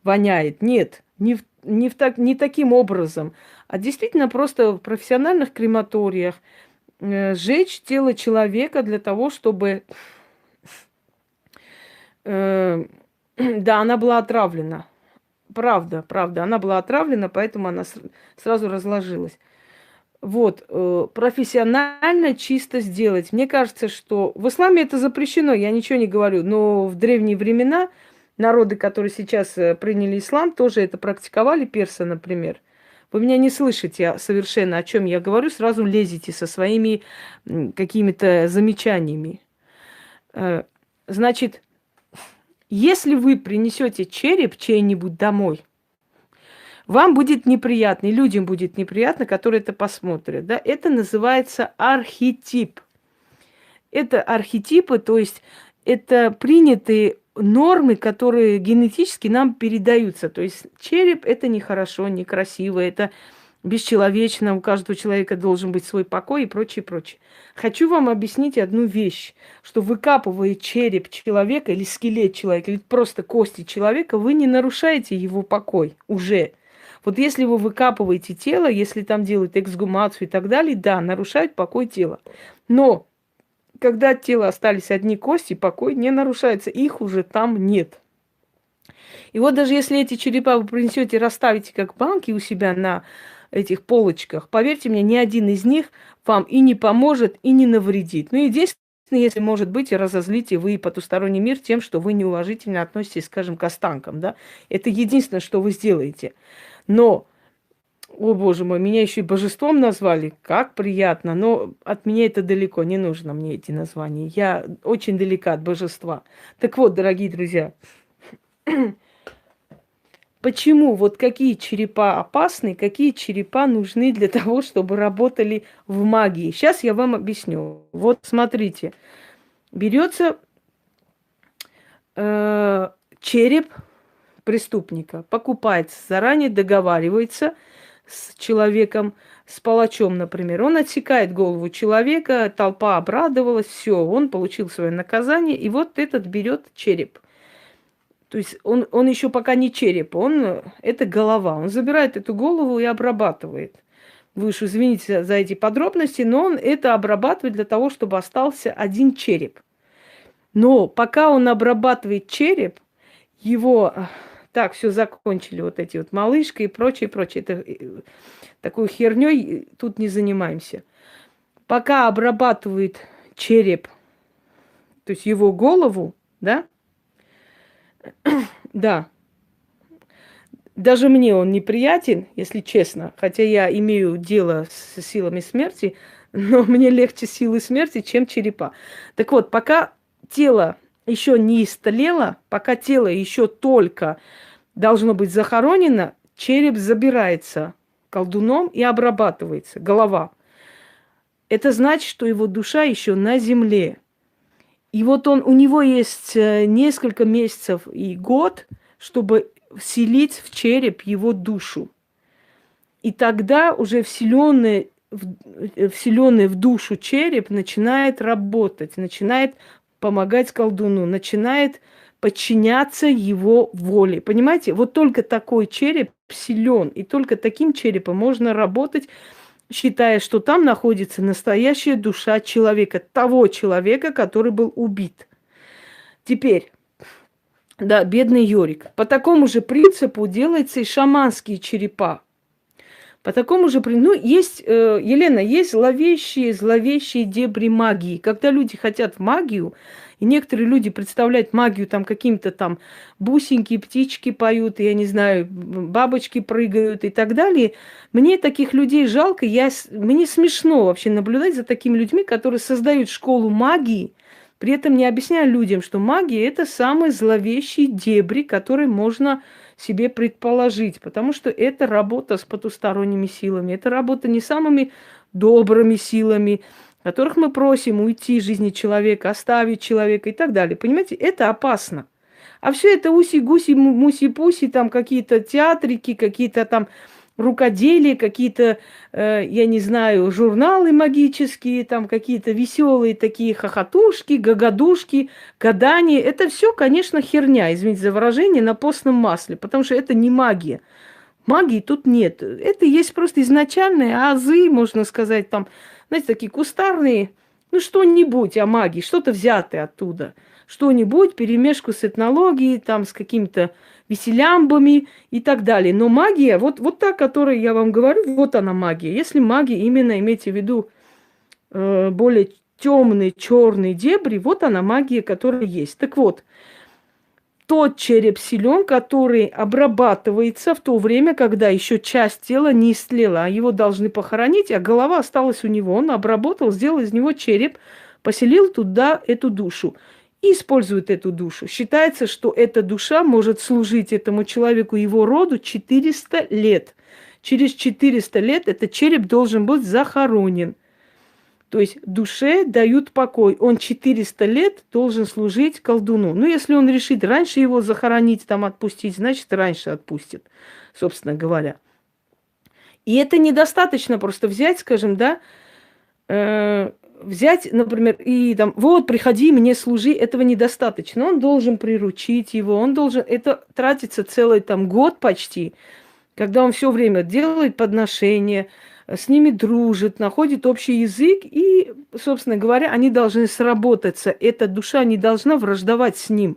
воняет. Нет, не таким образом. А действительно просто в профессиональных крематориях сжечь тело человека для того, чтобы... Да, она была отравлена. Правда, правда. Она была отравлена, поэтому она сразу разложилась. Вот, профессионально чисто сделать. Мне кажется, что в исламе это запрещено, я ничего не говорю, но в древние времена народы, которые сейчас приняли ислам, тоже это практиковали, персы, например. Вы меня не слышите совершенно, о чем я говорю, сразу лезете со своими какими-то замечаниями. Значит, если вы принесете череп чей-нибудь домой, вам будет неприятно, и людям будет неприятно, которые это посмотрят. Да? Это называется архетип. Это архетипы, то есть это принятые нормы, которые генетически нам передаются. То есть череп – это нехорошо, некрасиво, это бесчеловечно, у каждого человека должен быть свой покой и прочее, прочее. Хочу вам объяснить одну вещь, что выкапывая череп человека или скелет человека, или просто кости человека, вы не нарушаете его покой уже. Вот если вы выкапываете тело, если там делают эксгумацию и так далее, да, нарушают покой тела. Но когда от тела остались одни кости, покой не нарушается, их уже там нет. И вот даже если эти черепа вы принесете и расставите как банки у себя на этих полочках, поверьте мне, ни один из них вам и не поможет, и не навредит. Ну, единственное, если, может быть, и разозлите вы потусторонний мир тем, что вы неуважительно относитесь, скажем, к останкам, да. Это единственное, что вы сделаете. Но, о боже мой, меня еще и божеством назвали, как приятно, но от меня это далеко, не нужно мне эти названия. Я очень далека от божества. Так вот, дорогие друзья, почему вот какие черепа опасны, какие черепа нужны для того, чтобы работали в магии? Сейчас я вам объясню. Вот смотрите, берется череп преступника, покупается, заранее договаривается с человеком, с палачом, например. Он отсекает голову человека, толпа обрадовалась, все, он получил свое наказание, и вот этот берет череп. То есть он еще пока не череп, это голова. Он забирает эту голову и обрабатывает. Вы уж извините за эти подробности, но он это обрабатывает для того, чтобы остался один череп. Но пока он обрабатывает череп, его... Так, все закончили вот эти вот малышка и прочее, прочее. Это, такой херней тут не занимаемся. Пока обрабатывает череп, то есть его голову, да, да, даже мне он неприятен, если честно, хотя я имею дело с силами смерти, но мне легче силы смерти, чем черепа. Так вот, пока тело еще не истлело, пока тело еще только должно быть захоронено, череп забирается колдуном и обрабатывается, голова. Это значит, что его душа еще на земле. И вот у него есть несколько месяцев и год, чтобы вселить в череп его душу. И тогда уже вселенный в душу череп начинает работать, начинает помогать колдуну, начинает подчиняться его воле. Понимаете? Вот только такой череп силен, и только таким черепом можно работать, считая, что там находится настоящая душа человека, того человека, который был убит. Теперь, да, бедный Йорик. По такому же принципу делаются и шаманские черепа. По такому же принципу, ну, есть, Елена, есть зловещие дебри магии. Когда люди хотят в магию, и некоторые люди представляют магию там какими-то там бусинки, птички поют, я не знаю, бабочки прыгают и так далее. Мне таких людей жалко, мне смешно вообще наблюдать за такими людьми, которые создают школу магии, при этом не объясняя людям, что магия – это самые зловещие дебри, которые можно себе предположить, потому что это работа с потусторонними силами, это работа не самыми добрыми силами, которых мы просим уйти из жизни человека, оставить человека и так далее. Понимаете, это опасно. А все это уси-гуси, муси-пуси, там какие-то театрики, какие-то там рукоделия, какие-то, я не знаю, журналы магические, там какие-то веселые такие хохотушки, гагадушки, гадания. Это все, конечно, херня, извините за выражение, на постном масле, потому что это не магия. Магии тут нет. Это есть просто изначальные азы, можно сказать, там, знаете, такие кустарные, ну, что-нибудь о магии, что-то взятое оттуда. Что-нибудь, перемешку с этнологией, там, с какими-то веселямбами и так далее. Но магия, вот та, которую я вам говорю, вот она магия. Если магия, именно имейте в виду более темные, черные дебри, вот она магия, которая есть. Так вот, тот череп силен, который обрабатывается в то время, когда еще часть тела не истлела, а его должны похоронить, а голова осталась у него. Он обработал, сделал из него череп, поселил туда эту душу и использует эту душу. Считается, что эта душа может служить этому человеку, его роду 400 лет. Через 400 лет этот череп должен быть захоронен. То есть душе дают покой. Он 400 лет должен служить колдуну. Ну, если он решит раньше его захоронить, там отпустить, значит, раньше отпустит, собственно говоря. И это недостаточно просто взять, скажем, да, взять, например, и там, вот, приходи, мне служи, этого недостаточно. Он должен приручить его, он должен, это тратится целый там год почти, когда он все время делает подношения, с ними дружит, находит общий язык, и, собственно говоря, они должны сработаться. Эта душа не должна враждовать с ним.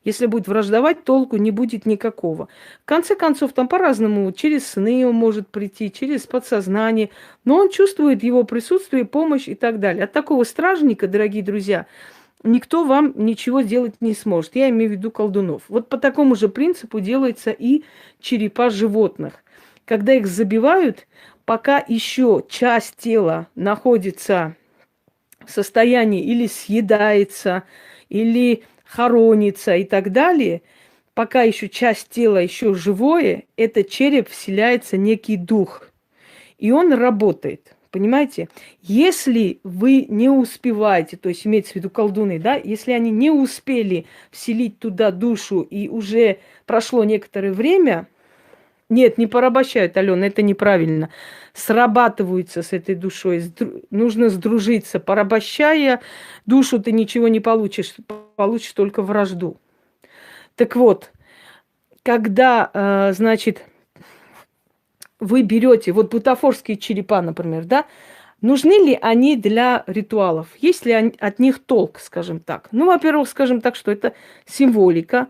Если будет враждовать, толку не будет никакого. В конце концов, там по-разному, через сны он может прийти, через подсознание, но он чувствует его присутствие, помощь и так далее. От такого стражника, дорогие друзья, никто вам ничего сделать не сможет. Я имею в виду колдунов. Вот по такому же принципу делается и черепа животных. Когда их забивают, пока еще часть тела находится в состоянии или съедается, или хоронится и так далее, пока еще часть тела еще живое, этот череп вселяется некий дух. И он работает. Понимаете? Если вы не успеваете, то есть имеется в виду колдуны, да, если они не успели вселить туда душу и уже прошло некоторое время, нет, не порабощают, Алена, это неправильно. Срабатываются с этой душой. Нужно сдружиться. Порабощая душу, ты ничего не получишь. Получишь только вражду. Так вот, когда, значит, вы берете, вот бутафорские черепа, например, да, нужны ли они для ритуалов? Есть ли от них толк, скажем так? Ну, во-первых, скажем так, что это символика,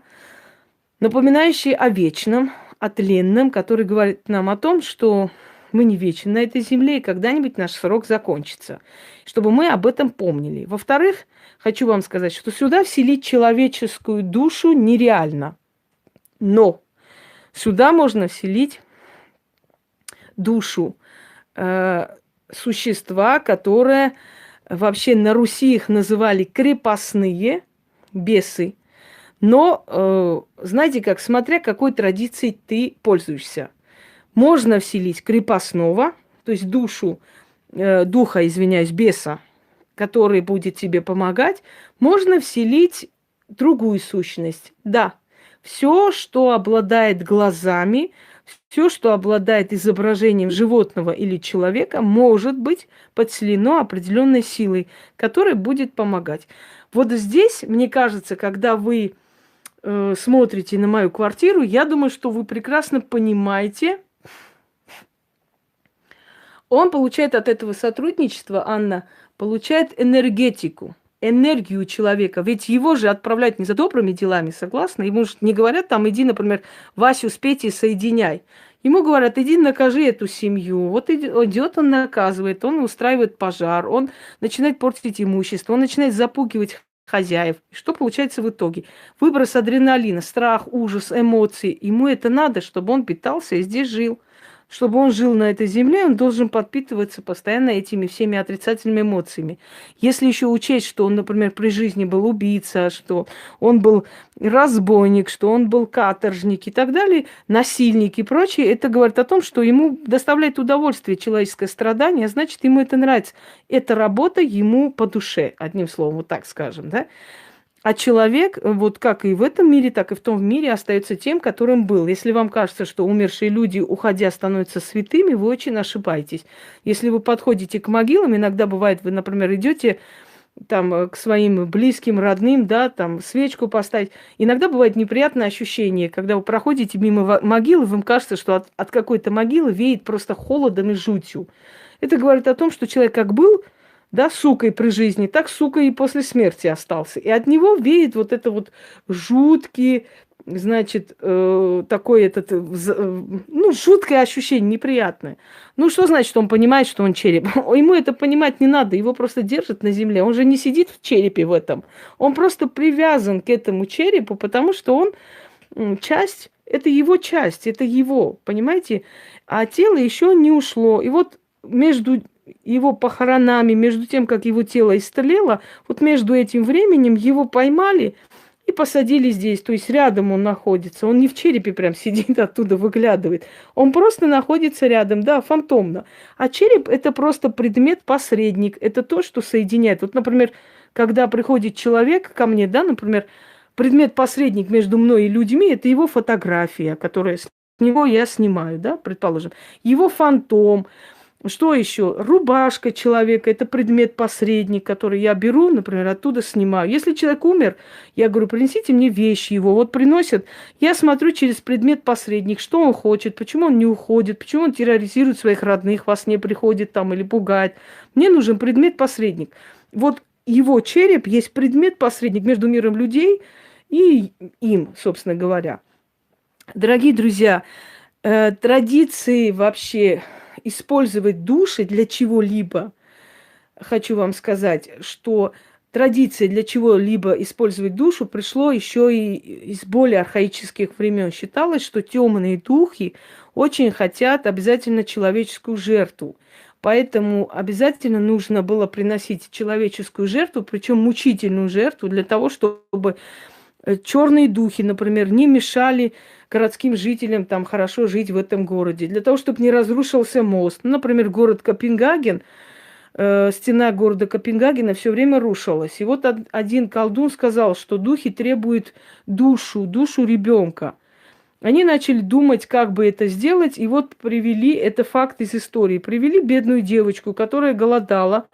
напоминающая о вечном, о тленном, который говорит нам о том, что мы не вечны на этой земле, и когда-нибудь наш срок закончится. Чтобы мы об этом помнили. Во-вторых, хочу вам сказать, что сюда вселить человеческую душу нереально. Но сюда можно вселить душу существа, которое вообще на Руси их называли крепостные бесы. Но, знаете как, смотря какой традицией ты пользуешься. Можно вселить крепостного, то есть душу, духа, извиняюсь, беса, который будет тебе помогать. Можно вселить другую сущность. Да, все, что обладает глазами, все, что обладает изображением животного или человека, может быть подселено определенной силой, которая будет помогать. Вот здесь, мне кажется, когда вы смотрите на мою квартиру, я думаю, что вы прекрасно понимаете, он получает от этого сотрудничества, Анна, получает энергетику, энергию человека. Ведь его же отправляют не за добрыми делами, согласны? Ему же не говорят там, иди, например, Васю с Петей соединяй. Ему говорят, иди накажи эту семью. Вот идет он наказывает, он устраивает пожар, он начинает портить имущество, он начинает запугивать хозяев. Что получается в итоге? Выброс адреналина, страх, ужас, эмоции. Ему это надо, чтобы он питался и здесь жил. Чтобы он жил на этой земле, он должен подпитываться постоянно этими всеми отрицательными эмоциями. Если еще учесть, что он, например, при жизни был убийца, что он был разбойник, что он был каторжник и так далее, насильник и прочее, это говорит о том, что ему доставляет удовольствие человеческое страдание, а значит, ему это нравится. Эта работа ему по душе, одним словом, вот так скажем, да. А человек, вот как и в этом мире, так и в том мире, остается тем, которым был. Если вам кажется, что умершие люди, уходя, становятся святыми, вы очень ошибаетесь. Если вы подходите к могилам, иногда бывает, вы, например, идете там к своим близким, родным, да, там свечку поставить. Иногда бывает неприятное ощущение, когда вы проходите мимо могилы, вам кажется, что от какой-то могилы веет просто холодом и жутью. Это говорит о том, что человек как был, да, сукой при жизни, так сукой и после смерти остался. И от него веет вот это вот жуткий, значит, такое ну, жуткое ощущение, неприятное. Ну, что значит, что он понимает, что он череп? Ему это понимать не надо, его просто держат на земле. Он же не сидит в черепе в этом. Он просто привязан к этому черепу, потому что он часть, это его часть, это его, понимаете? А тело еще не ушло. И вот между его похоронами, между тем, как его тело истлело, вот между этим временем его поймали и посадили здесь. То есть рядом он находится. Он не в черепе прям сидит, оттуда выглядывает. Он просто находится рядом, да, фантомно. А череп – это просто предмет-посредник. Это то, что соединяет. Вот, например, когда приходит человек ко мне, да, например, предмет-посредник между мной и людьми – это его фотография, которая с него я снимаю, да, предположим. Его фантом. Что еще? Рубашка человека – это предмет-посредник, который я беру, например, оттуда снимаю. Если человек умер, я говорю, принесите мне вещи его. Вот приносят, я смотрю через предмет-посредник, что он хочет, почему он не уходит, почему он терроризирует своих родных, во сне приходит там или пугает. Мне нужен предмет-посредник. Вот его череп есть предмет-посредник между миром людей и им, собственно говоря. Дорогие друзья, традиции вообще использовать души для чего-либо, хочу вам сказать, что традиция для чего-либо использовать душу пришло еще и из более архаических времен. Считалось, что темные духи очень хотят обязательно человеческую жертву. Поэтому обязательно нужно было приносить человеческую жертву, причем мучительную жертву, для того, чтобы черные духи, например, не мешали городским жителям там хорошо жить в этом городе, для того, чтобы не разрушился мост. Ну, например, город Копенгаген, стена города Копенгагена все время рушилась. И вот один колдун сказал, что духи требуют душу ребенка. Они начали думать, как бы это сделать, и вот привели, это факт из истории, привели бедную девочку, которая голодала,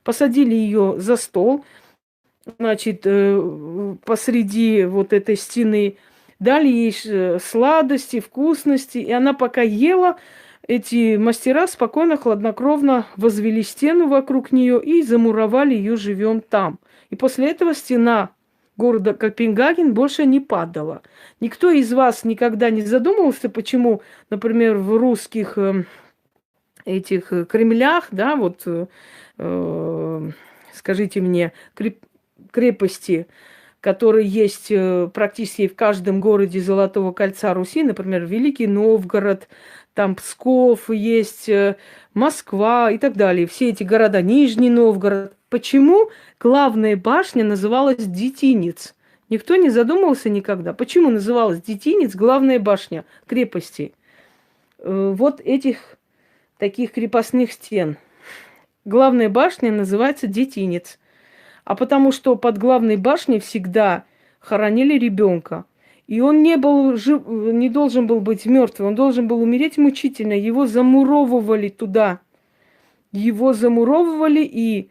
посадили ее за стол, значит, посреди вот этой стены, дали ей сладости, вкусности, и она пока ела, эти мастера спокойно, хладнокровно возвели стену вокруг нее и замуровали ее живем там. И после этого стена города Копенгаген больше не падала. Никто из вас никогда не задумывался, почему, например, в русских этих Кремлях, да, вот, скажите мне, крепости, которые есть практически в каждом городе Золотого кольца Руси, например, Великий Новгород, там Псков есть, Москва и так далее. Все эти города, Нижний Новгород. Почему главная башня называлась Детинец? Никто не задумывался никогда. Почему называлась Детинец главная башня крепости? Вот этих таких крепостных стен. Главная башня называется Детинец. А потому что под главной башней всегда хоронили ребенка. И он не должен был быть мертвым, он должен был умереть мучительно. Его замуровывали туда. Его замуровывали и...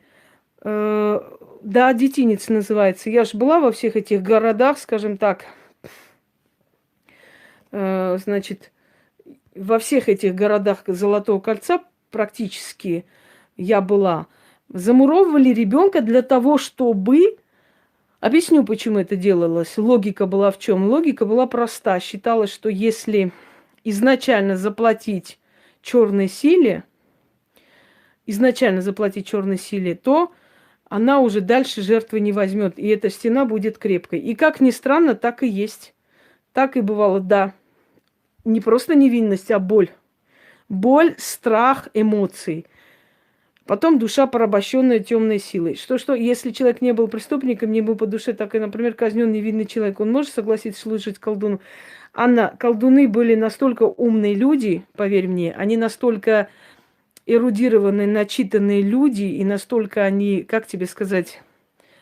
да, Детинец называется. Я же была во всех этих городах, скажем так. Значит, во всех этих городах Золотого кольца практически я была. Замуровывали ребенка для того, чтобы... Объясню, почему это делалось. Логика была в чем? Логика была проста. Считалось, что если изначально заплатить черной силе, то она уже дальше жертвы не возьмет, и эта стена будет крепкой. И как ни странно, так и есть. Так и бывало, да. Не просто невинность, а боль. Боль, страх, эмоции. Потом душа, порабощенная темной силой. Что, если человек не был преступником, не был по душе, так и, например, казнен невинный человек, он может согласиться служить колдуну? Анна, колдуны были настолько умные люди, поверь мне, они настолько эрудированные, начитанные люди, и настолько они, как тебе сказать,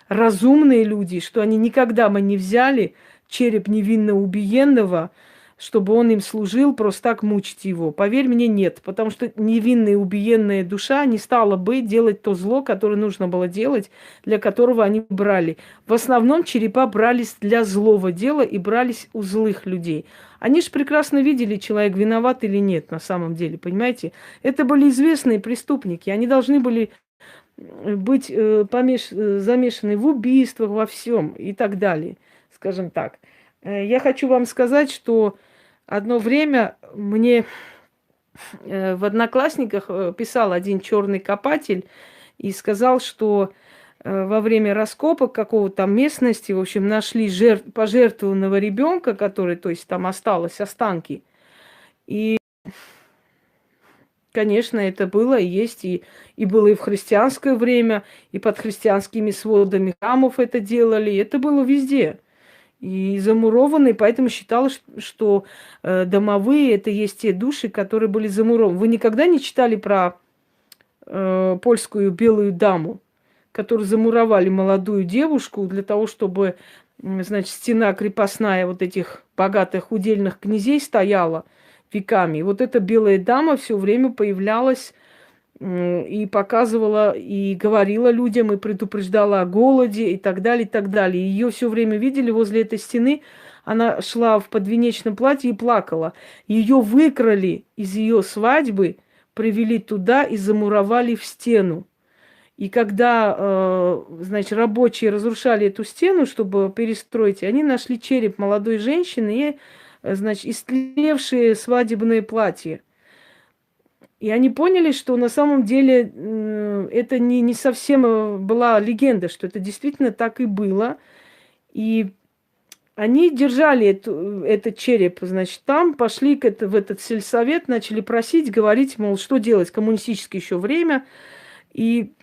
разумные люди, что они никогда бы не взяли череп невинно убиенного, чтобы он им служил, просто так мучить его. Поверь мне, нет. Потому что невинная убиенная душа не стала бы делать то зло, которое нужно было делать, для которого они брали. В основном черепа брались для злого дела и брались у злых людей. Они же прекрасно видели, человек виноват или нет на самом деле, понимаете? Это были известные преступники. Они должны были быть замешаны в убийствах, во всем и так далее, скажем так. Я хочу вам сказать, что одно время мне в Одноклассниках писал один черный копатель и сказал, что во время раскопок какого-то там местности, в общем, нашли пожертвованного ребенка, который, то есть там осталось останки. И, конечно, это было и есть, и было и в христианское время, и под христианскими сводами храмов это делали, это было везде. И замурованные, поэтому считалось, что домовые это есть те души, которые были замурованы. Вы никогда не читали про польскую белую даму, которую замуровали молодую девушку для того, чтобы, значит, стена крепостная вот этих богатых удельных князей стояла веками. И вот эта белая дама все время появлялась и показывала, и говорила людям, и предупреждала о голоде, и так далее, и так далее. Ее все время видели возле этой стены. Она шла в подвенечном платье и плакала. Ее выкрали из ее свадьбы, привели туда и замуровали в стену. И когда, значит, рабочие разрушали эту стену, чтобы перестроить, они нашли череп молодой женщины и, значит, истлевшее свадебное платье. И они поняли, что на самом деле это не совсем была легенда, что это действительно так и было. И они держали этот череп, значит, там, пошли в этот сельсовет, начали просить, говорить, мол, что делать, коммунистическое еще время. И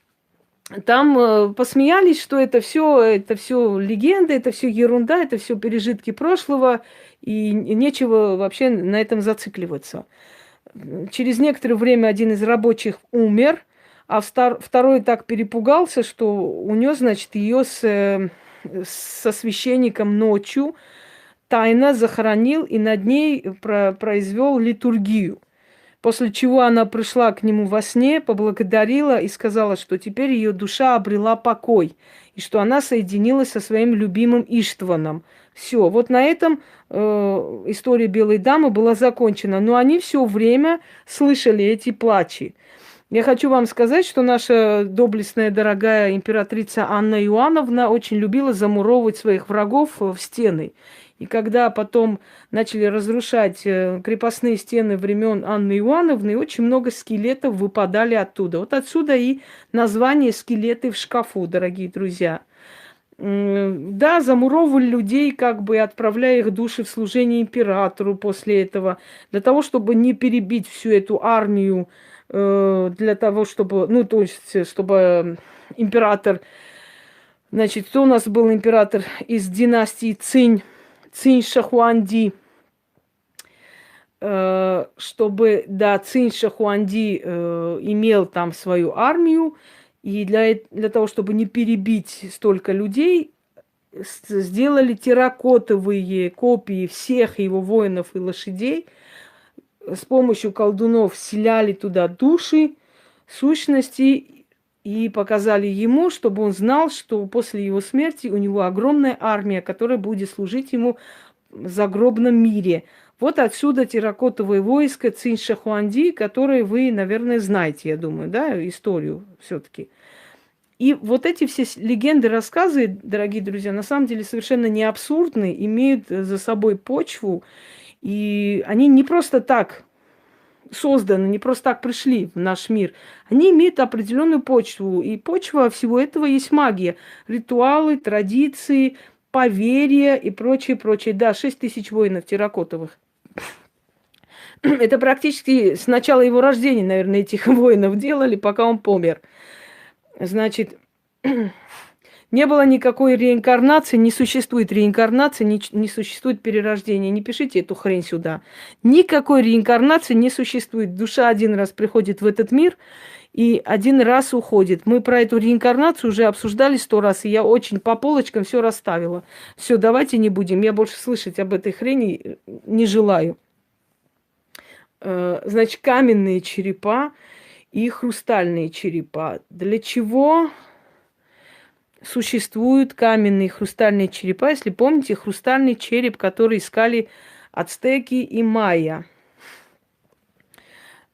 там посмеялись, что это все легенда, это все ерунда, это все пережитки прошлого, и нечего вообще на этом зацикливаться. Через некоторое время один из рабочих умер, а второй так перепугался, что унес, значит, ее со священником ночью, тайно захоронил и над ней произвел литургию. После чего она пришла к нему во сне, поблагодарила и сказала, что теперь ее душа обрела покой, и что она соединилась со своим любимым Иштваном. Все, вот на этом история Белой дамы была закончена. Но они все время слышали эти плачи. Я хочу вам сказать, что наша доблестная, дорогая императрица Анна Иоанновна очень любила замуровывать своих врагов в стены. И когда потом начали разрушать крепостные стены времен Анны Иоанновны, очень много скелетов выпадали оттуда. Вот отсюда и название «скелеты в шкафу», дорогие друзья. Да, замуровывали людей, как бы отправляя их души в служение императору после этого, для того, чтобы не перебить всю эту армию, для того, чтобы, ну, то есть, чтобы император, значит, кто у нас был император из династии Цинь Шахуанди, чтобы, да, Цинь Шахуанди имел там свою армию, и для того, чтобы не перебить столько людей, сделали терракотовые копии всех его воинов и лошадей. С помощью колдунов вселяли туда души, сущности и показали ему, чтобы он знал, что после его смерти у него огромная армия, которая будет служить ему в загробном мире. Вот отсюда терракотовое войско Цинь Шахуанди, которое вы, наверное, знаете, я думаю, да, историю все-таки. И вот эти все легенды, рассказы, дорогие друзья, на самом деле совершенно не абсурдны, имеют за собой почву, и они не просто так созданы, не просто так пришли в наш мир. Они имеют определенную почву, и почва всего этого есть магия. Ритуалы, традиции, поверья и прочее, прочее. Да, 6000 воинов терракотовых. Это практически с начала его рождения, наверное, этих воинов делали, пока он помер. Значит, не было никакой реинкарнации, не существует реинкарнации, не существует перерождения. Не пишите эту хрень сюда. Никакой реинкарнации не существует. Душа один раз приходит в этот мир, и один раз уходит. Мы про эту реинкарнацию уже обсуждали 100 раз, и я очень по полочкам все расставила. Все, давайте не будем. Я больше слышать об этой хрени не желаю. Значит, каменные черепа и хрустальные черепа. Для чего существуют каменные и хрустальные черепа? Если помните, хрустальный череп, который искали ацтеки и майя.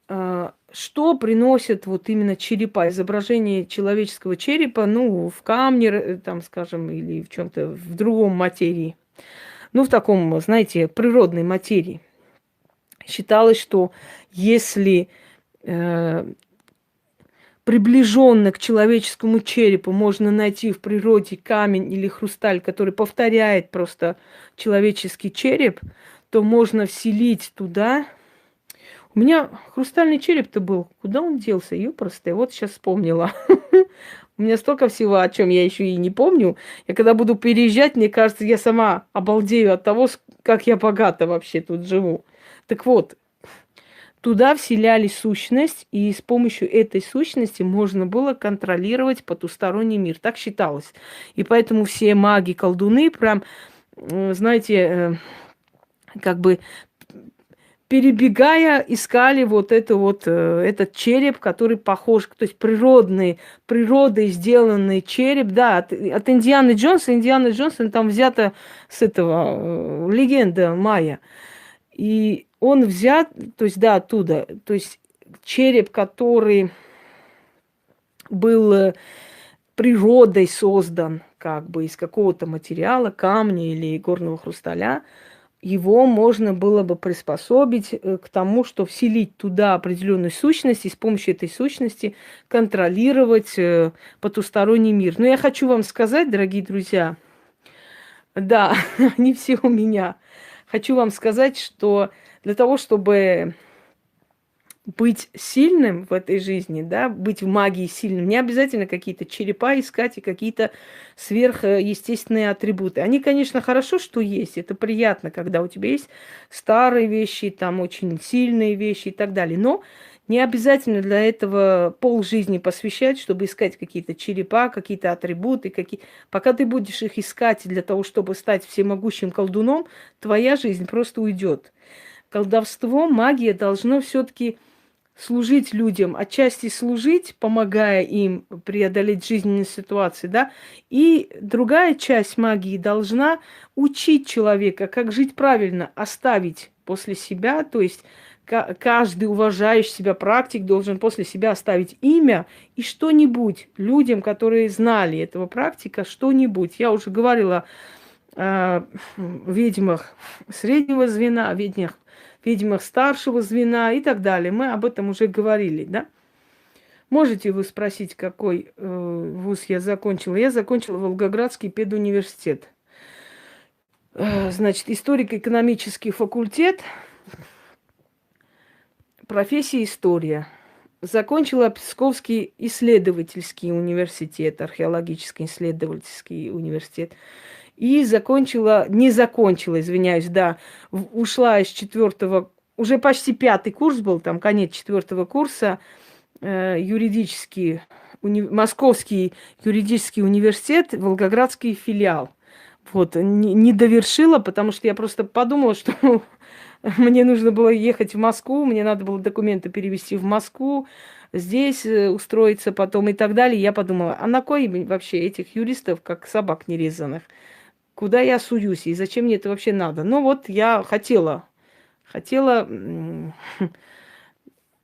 Что приносят вот именно черепа, изображение человеческого черепа, ну, в камне, там, скажем, или в чем-то, в другом материи. Ну, в таком, знаете, природной материи. Считалось, что если приближенно к человеческому черепу можно найти в природе камень или хрусталь, который повторяет просто человеческий череп, то можно вселить туда. У меня хрустальный череп-то был. Куда он делся? Ёпростый. Вот сейчас вспомнила. У меня столько всего, о чем я еще и не помню. Я когда буду переезжать, мне кажется, я сама обалдею от того, как я богата вообще тут живу. Так вот, туда вселяли сущность, и с помощью этой сущности можно было контролировать потусторонний мир. Так считалось. И поэтому все маги, колдуны прям, знаете, как бы перебегая, искали вот этот череп, который похож, то есть природой сделанный череп, да, от Индианы Джонса. Индиана Джонсон там взято с этого, легенда майя. И он взят, то есть, да, оттуда, то есть череп, который был природой создан, как бы из какого-то материала, камня или горного хрусталя, его можно было бы приспособить к тому, что вселить туда определенную сущность и с помощью этой сущности контролировать потусторонний мир. Но я хочу вам сказать, дорогие друзья, да, они все у меня. Хочу вам сказать, что для того, чтобы быть сильным в этой жизни, да, быть в магии сильным, не обязательно какие-то черепа искать и какие-то сверхъестественные атрибуты. Они, конечно, хорошо, что есть. Это приятно, когда у тебя есть старые вещи, там очень сильные вещи и так далее. Но не обязательно для этого полжизни посвящать, чтобы искать какие-то черепа, какие-то атрибуты. Пока ты будешь их искать для того, чтобы стать всемогущим колдуном, твоя жизнь просто уйдет. Колдовство, магия должно все-таки служить людям, отчасти служить, помогая им преодолеть жизненные ситуации, да, и другая часть магии должна учить человека, как жить правильно, оставить после себя, то есть каждый уважающий себя практик должен после себя оставить имя и что-нибудь людям, которые знали этого практика, что-нибудь. Я уже говорила о ведьмах среднего звена, о ведьмах старшего звена и так далее. Мы об этом уже говорили, да? Можете вы спросить, какой вуз я закончила? Я закончила Волгоградский педуниверситет. Значит, историко-экономический факультет, профессия история. Закончила Псковский исследовательский университет, археологический исследовательский университет. И не закончила, извиняюсь, да, ушла из 4-го, уже почти 5-й курс был, там конец 4-го курса, Московский юридический университет, Волгоградский филиал. Вот, не довершила, потому что я просто подумала, что мне нужно было ехать в Москву, мне надо было документы перевести в Москву, здесь устроиться потом и так далее. Я подумала, а на кой вообще этих юристов, как собак нерезанных? Куда я суюсь и зачем мне это вообще надо? Ну вот я хотела.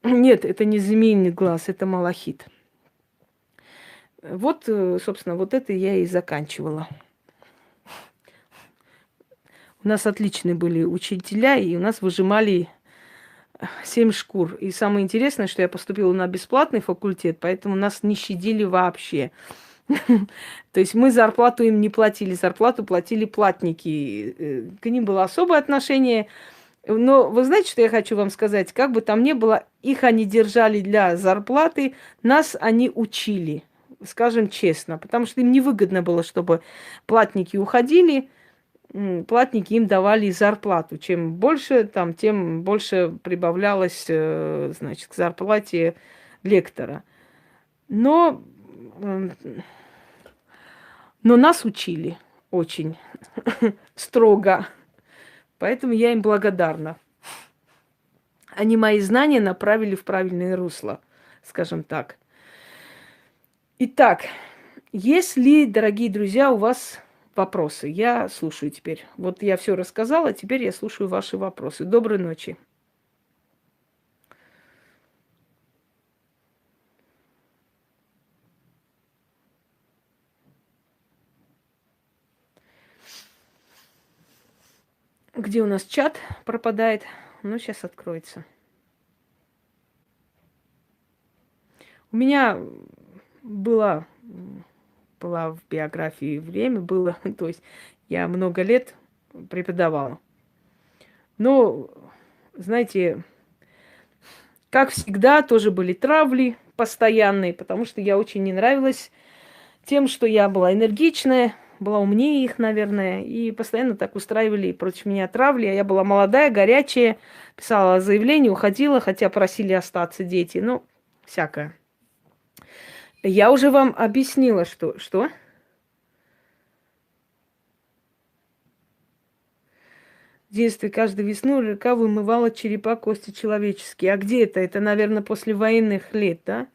Нет, это не змеиный глаз, это малахит. Вот, собственно, вот это я и заканчивала. У нас отличные были учителя, и у нас выжимали 7 шкур. И самое интересное, что я поступила на бесплатный факультет, поэтому нас не щадили вообще. То есть мы зарплату им не платили, зарплату платили платники. К ним было особое отношение. Но вы знаете, что я хочу вам сказать? Как бы там ни было, их они держали для зарплаты, нас они учили, скажем честно. Потому что им невыгодно было, чтобы платники уходили, платники им давали зарплату. Чем больше, там, тем больше прибавлялось, значит, к зарплате лектора. Но, м, но нас учили очень строго. Поэтому я им благодарна. Они мои знания направили в правильное русло, скажем так. Итак, есть ли, дорогие друзья, у вас вопросы? Я слушаю теперь. Вот я все рассказала, теперь я слушаю ваши вопросы. Доброй ночи. Где у нас чат пропадает? Ну, сейчас откроется. У меня было, была в биографии время, было, то есть я много лет преподавала. Но, знаете, как всегда, тоже были травли постоянные, потому что я очень не нравилась тем, что я была энергичная, была умнее их, наверное, и постоянно так устраивали против меня травли. А я была молодая, горячая, писала заявление, уходила, хотя просили остаться дети, ну, всякое. Я уже вам объяснила, что... Что? В детстве каждую весну река вымывала черепа, кости человеческие. А где это? Это, наверное, после военных лет, да?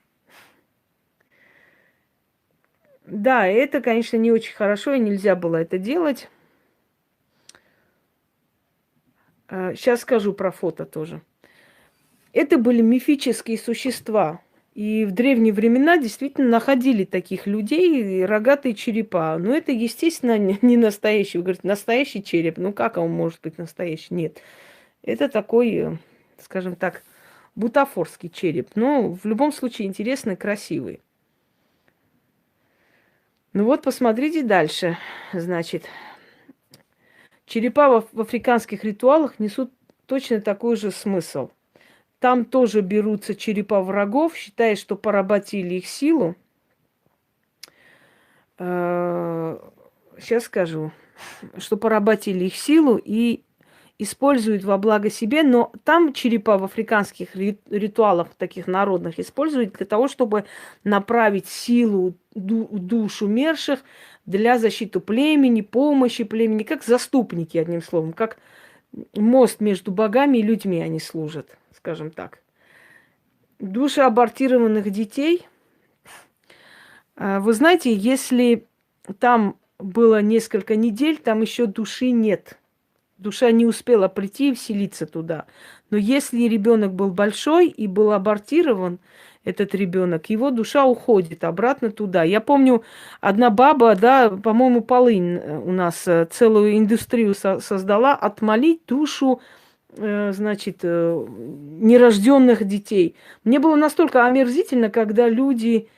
Да, это, конечно, не очень хорошо, и нельзя было это делать. Сейчас скажу про фото тоже. Это были мифические существа. И в древние времена действительно находили таких людей, рогатые черепа. Но это, естественно, не настоящий. Вы говорите, настоящий череп. Ну как он может быть настоящий? Нет. Это такой, скажем так, бутафорский череп. Но в любом случае интересный, красивый. Ну вот, посмотрите дальше. Значит, черепа в африканских ритуалах несут точно такой же смысл. Там тоже берутся черепа врагов, считая, что поработили их силу. Сейчас скажу, что поработили их силу и используют во благо себе, но там черепа в африканских ритуалах, таких народных, используют для того, чтобы направить силу, душ умерших для защиты племени, помощи племени, как заступники, одним словом, как мост между богами и людьми они служат, скажем так. Души абортированных детей, вы знаете, если там было несколько недель, там еще души нет. Душа не успела прийти и вселиться туда. Но если ребенок был большой и был абортирован, этот ребенок, его душа уходит обратно туда. Я помню, одна баба, да, по-моему, Полынь у нас целую индустрию создала, отмолить душу, значит, нерожденных детей. Мне было настолько омерзительно, когда люди,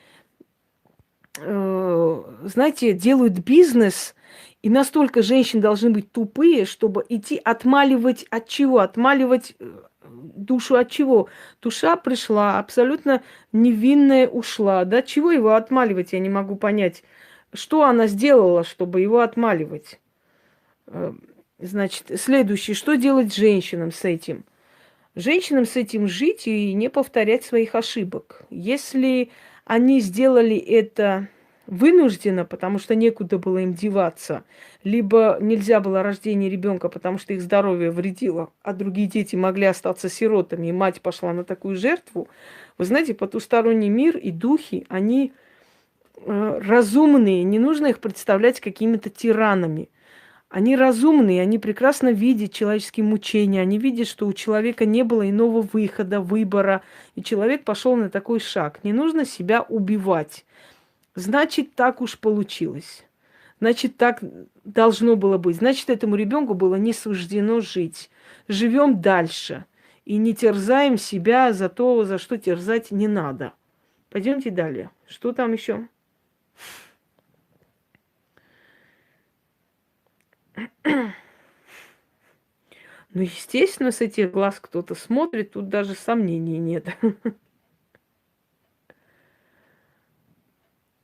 знаете, делают бизнес, и настолько женщины должны быть тупые, чтобы идти отмаливать от чего? Отмаливать душу от чего? Душа пришла, абсолютно невинная ушла. Да чего его отмаливать, я не могу понять. Что она сделала, чтобы его отмаливать? Значит, следующее. Что делать женщинам с этим? Женщинам с этим жить и не повторять своих ошибок. Если они сделали это вынужденно, потому что некуда было им деваться, либо нельзя было рождение ребенка, потому что их здоровье вредило, а другие дети могли остаться сиротами, и мать пошла на такую жертву, вы знаете, потусторонний мир и духи, они разумные, не нужно их представлять какими-то тиранами. Они разумные, они прекрасно видят человеческие мучения, они видят, что у человека не было иного выхода, выбора, и человек пошел на такой шаг. Не нужно себя убивать. Значит, так уж получилось. Значит, так должно было быть. Значит, этому ребенку было не суждено жить. Живем дальше. И не терзаем себя за то, за что терзать не надо. Пойдемте далее. Что там еще? Ну, естественно, с этих глаз кто-то смотрит, тут даже сомнений нет.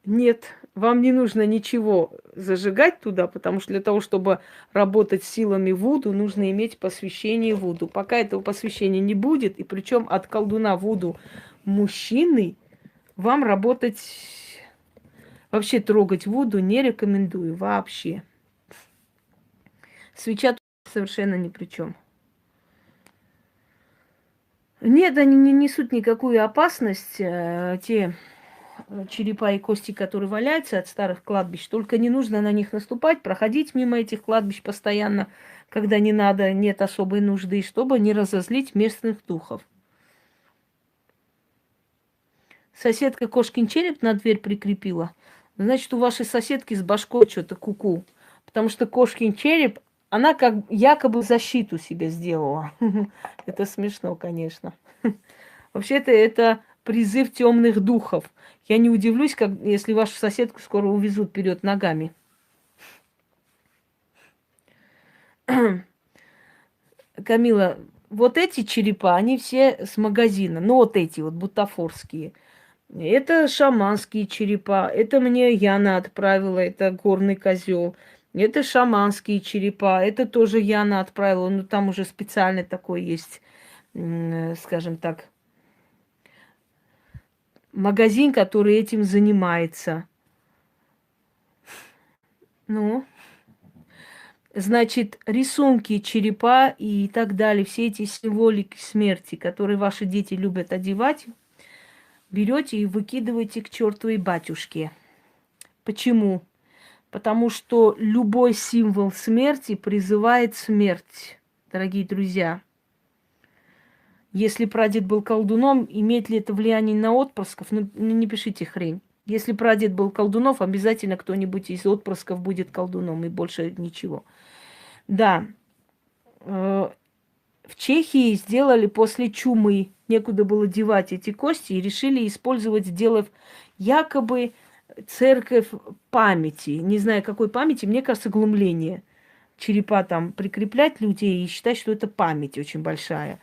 Нет, вам не нужно ничего зажигать туда, потому что для того, чтобы работать с силами Вуду, нужно иметь посвящение Вуду. Пока этого посвящения не будет, и причем от колдуна Вуду мужчины, вам работать, вообще трогать Вуду не рекомендую вообще. Свеча совершенно ни при чем. Нет, они не несут никакую опасность, те черепа и кости, которые валяются от старых кладбищ. Только не нужно на них наступать, проходить мимо этих кладбищ постоянно, когда не надо, нет особой нужды, чтобы не разозлить местных духов. Соседка кошкин череп на дверь прикрепила. Значит, у вашей соседки с башкой что-то куку. Потому что кошкин череп, она как якобы защиту себе сделала. Это смешно, конечно. Вообще-то это призыв темных духов. Я не удивлюсь, если вашу соседку скоро увезут вперед ногами. Камила, вот эти черепа, они все с магазина. Ну, вот эти вот бутафорские. Это шаманские черепа. Это мне Яна отправила, это горный козел. Это шаманские черепа. Это тоже Яна отправила. Ну, там уже специально такой есть, скажем так, магазин, который этим занимается. Ну, значит, рисунки, черепа и так далее, все эти символики смерти, которые ваши дети любят одевать, берете и выкидываете к чертовой батюшке. Почему? Потому что любой символ смерти призывает смерть, дорогие друзья. Если прадед был колдуном, имеет ли это влияние на отпрысков? Ну, не пишите хрень. Если прадед был колдуном, обязательно кто-нибудь из отпрысков будет колдуном, и больше ничего. Да, в Чехии сделали после чумы, некуда было девать эти кости, и решили использовать, сделав якобы церковь памяти. Не знаю, какой памяти, мне кажется, глумление. Черепа там прикреплять людей и считать, что это память очень большая.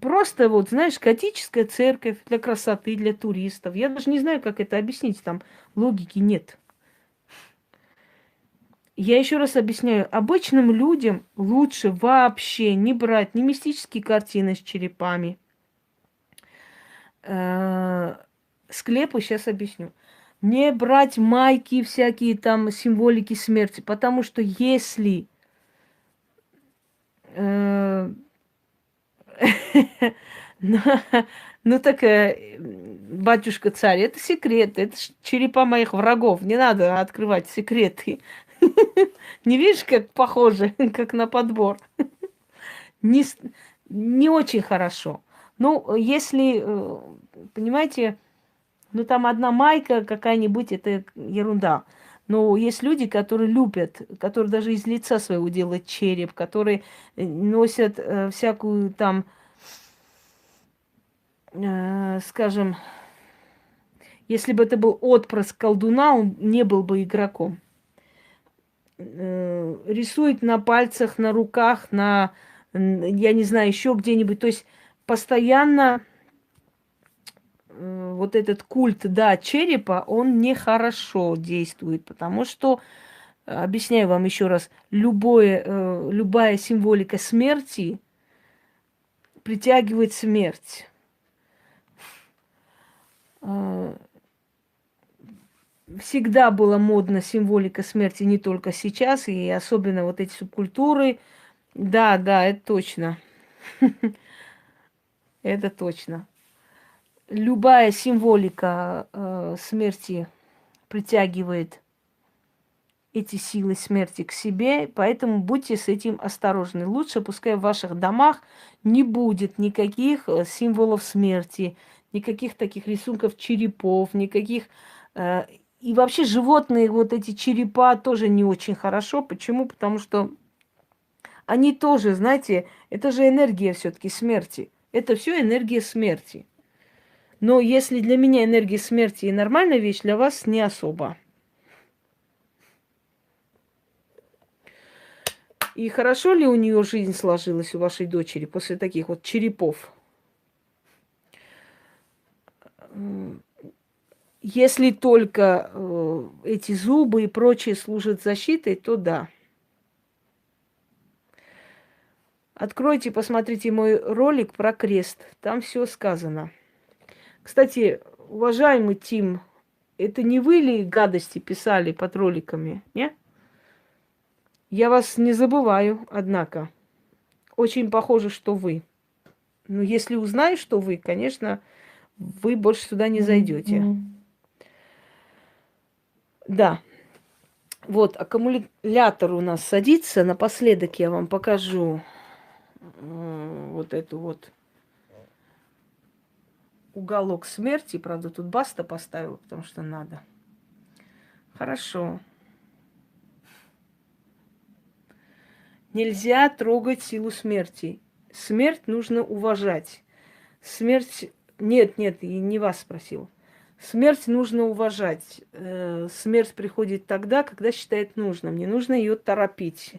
Просто вот, знаешь, готическая церковь для красоты, для туристов. Я даже не знаю, как это объяснить, там логики нет. Я еще раз объясняю, обычным людям лучше вообще не брать ни мистические картины с черепами. Склепы сейчас объясню. Не брать майки, всякие там символики смерти, потому что если ну так, батюшка царь, это секрет, это черепа моих врагов, не надо открывать секреты. Не видишь, как похоже, как на подбор? Не, не очень хорошо. Ну, если, понимаете, ну там одна майка какая-нибудь, это ерунда. Но есть люди, которые любят, которые даже из лица своего делают череп, которые носят всякую там, скажем, если бы это был отпрыск колдуна, он не был бы игроком. Рисует на пальцах, на руках, на, я не знаю, еще где-нибудь. То есть постоянно вот этот культ, да, черепа, он нехорошо действует, потому что, объясняю вам еще раз, любая символика смерти притягивает смерть. Всегда была модна символика смерти, не только сейчас, и особенно вот эти субкультуры. Да, да, это точно. Это точно. Любая символика смерти притягивает эти силы смерти к себе, поэтому будьте с этим осторожны. Лучше пускай в ваших домах не будет никаких символов смерти, никаких таких рисунков черепов, никаких... И вообще животные, вот эти черепа тоже не очень хорошо. Почему? Потому что они тоже, знаете, это же энергия все-таки смерти. Это все энергия смерти. Но если для меня энергия смерти и нормальная вещь, для вас не особо. И хорошо ли у нее жизнь сложилась, у вашей дочери, после таких вот черепов? Если только эти зубы и прочее служат защитой, то да. Откройте, посмотрите мой ролик про крест. Там все сказано. Кстати, уважаемый Тим, это не вы ли гадости писали под роликами, не? Я вас не забываю, однако. Очень похоже, что вы. Ну, если узнаю, что вы, конечно, вы больше сюда не зайдете. Да. Вот, аккумулятор у нас садится. Напоследок я вам покажу вот эту вот уголок смерти. Правда, тут баста поставила, потому что надо. Хорошо. Нельзя трогать силу смерти. Смерть нужно уважать. Смерть... Нет, нет, и не вас спросил. Смерть нужно уважать. Смерть приходит тогда, когда считает нужным. Не нужно ее торопить,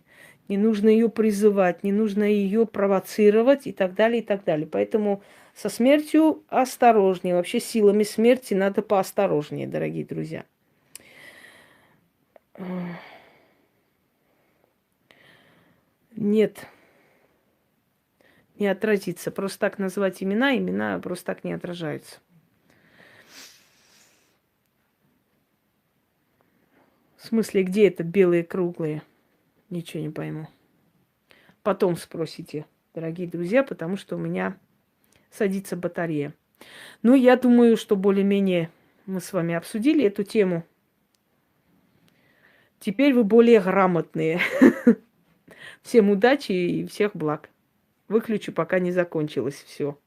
не нужно ее призывать, не нужно ее провоцировать и так далее, и так далее. Поэтому со смертью осторожнее. Вообще силами смерти надо поосторожнее, дорогие друзья. Нет, не отразится. Просто так назвать имена просто так не отражаются. В смысле, где это белые круглые? Ничего не пойму. Потом спросите, дорогие друзья, потому что у меня садится батарея. Ну, я думаю, что более-менее мы с вами обсудили эту тему. Теперь вы более грамотные. Всем удачи и всех благ. Выключу, пока не закончилось все.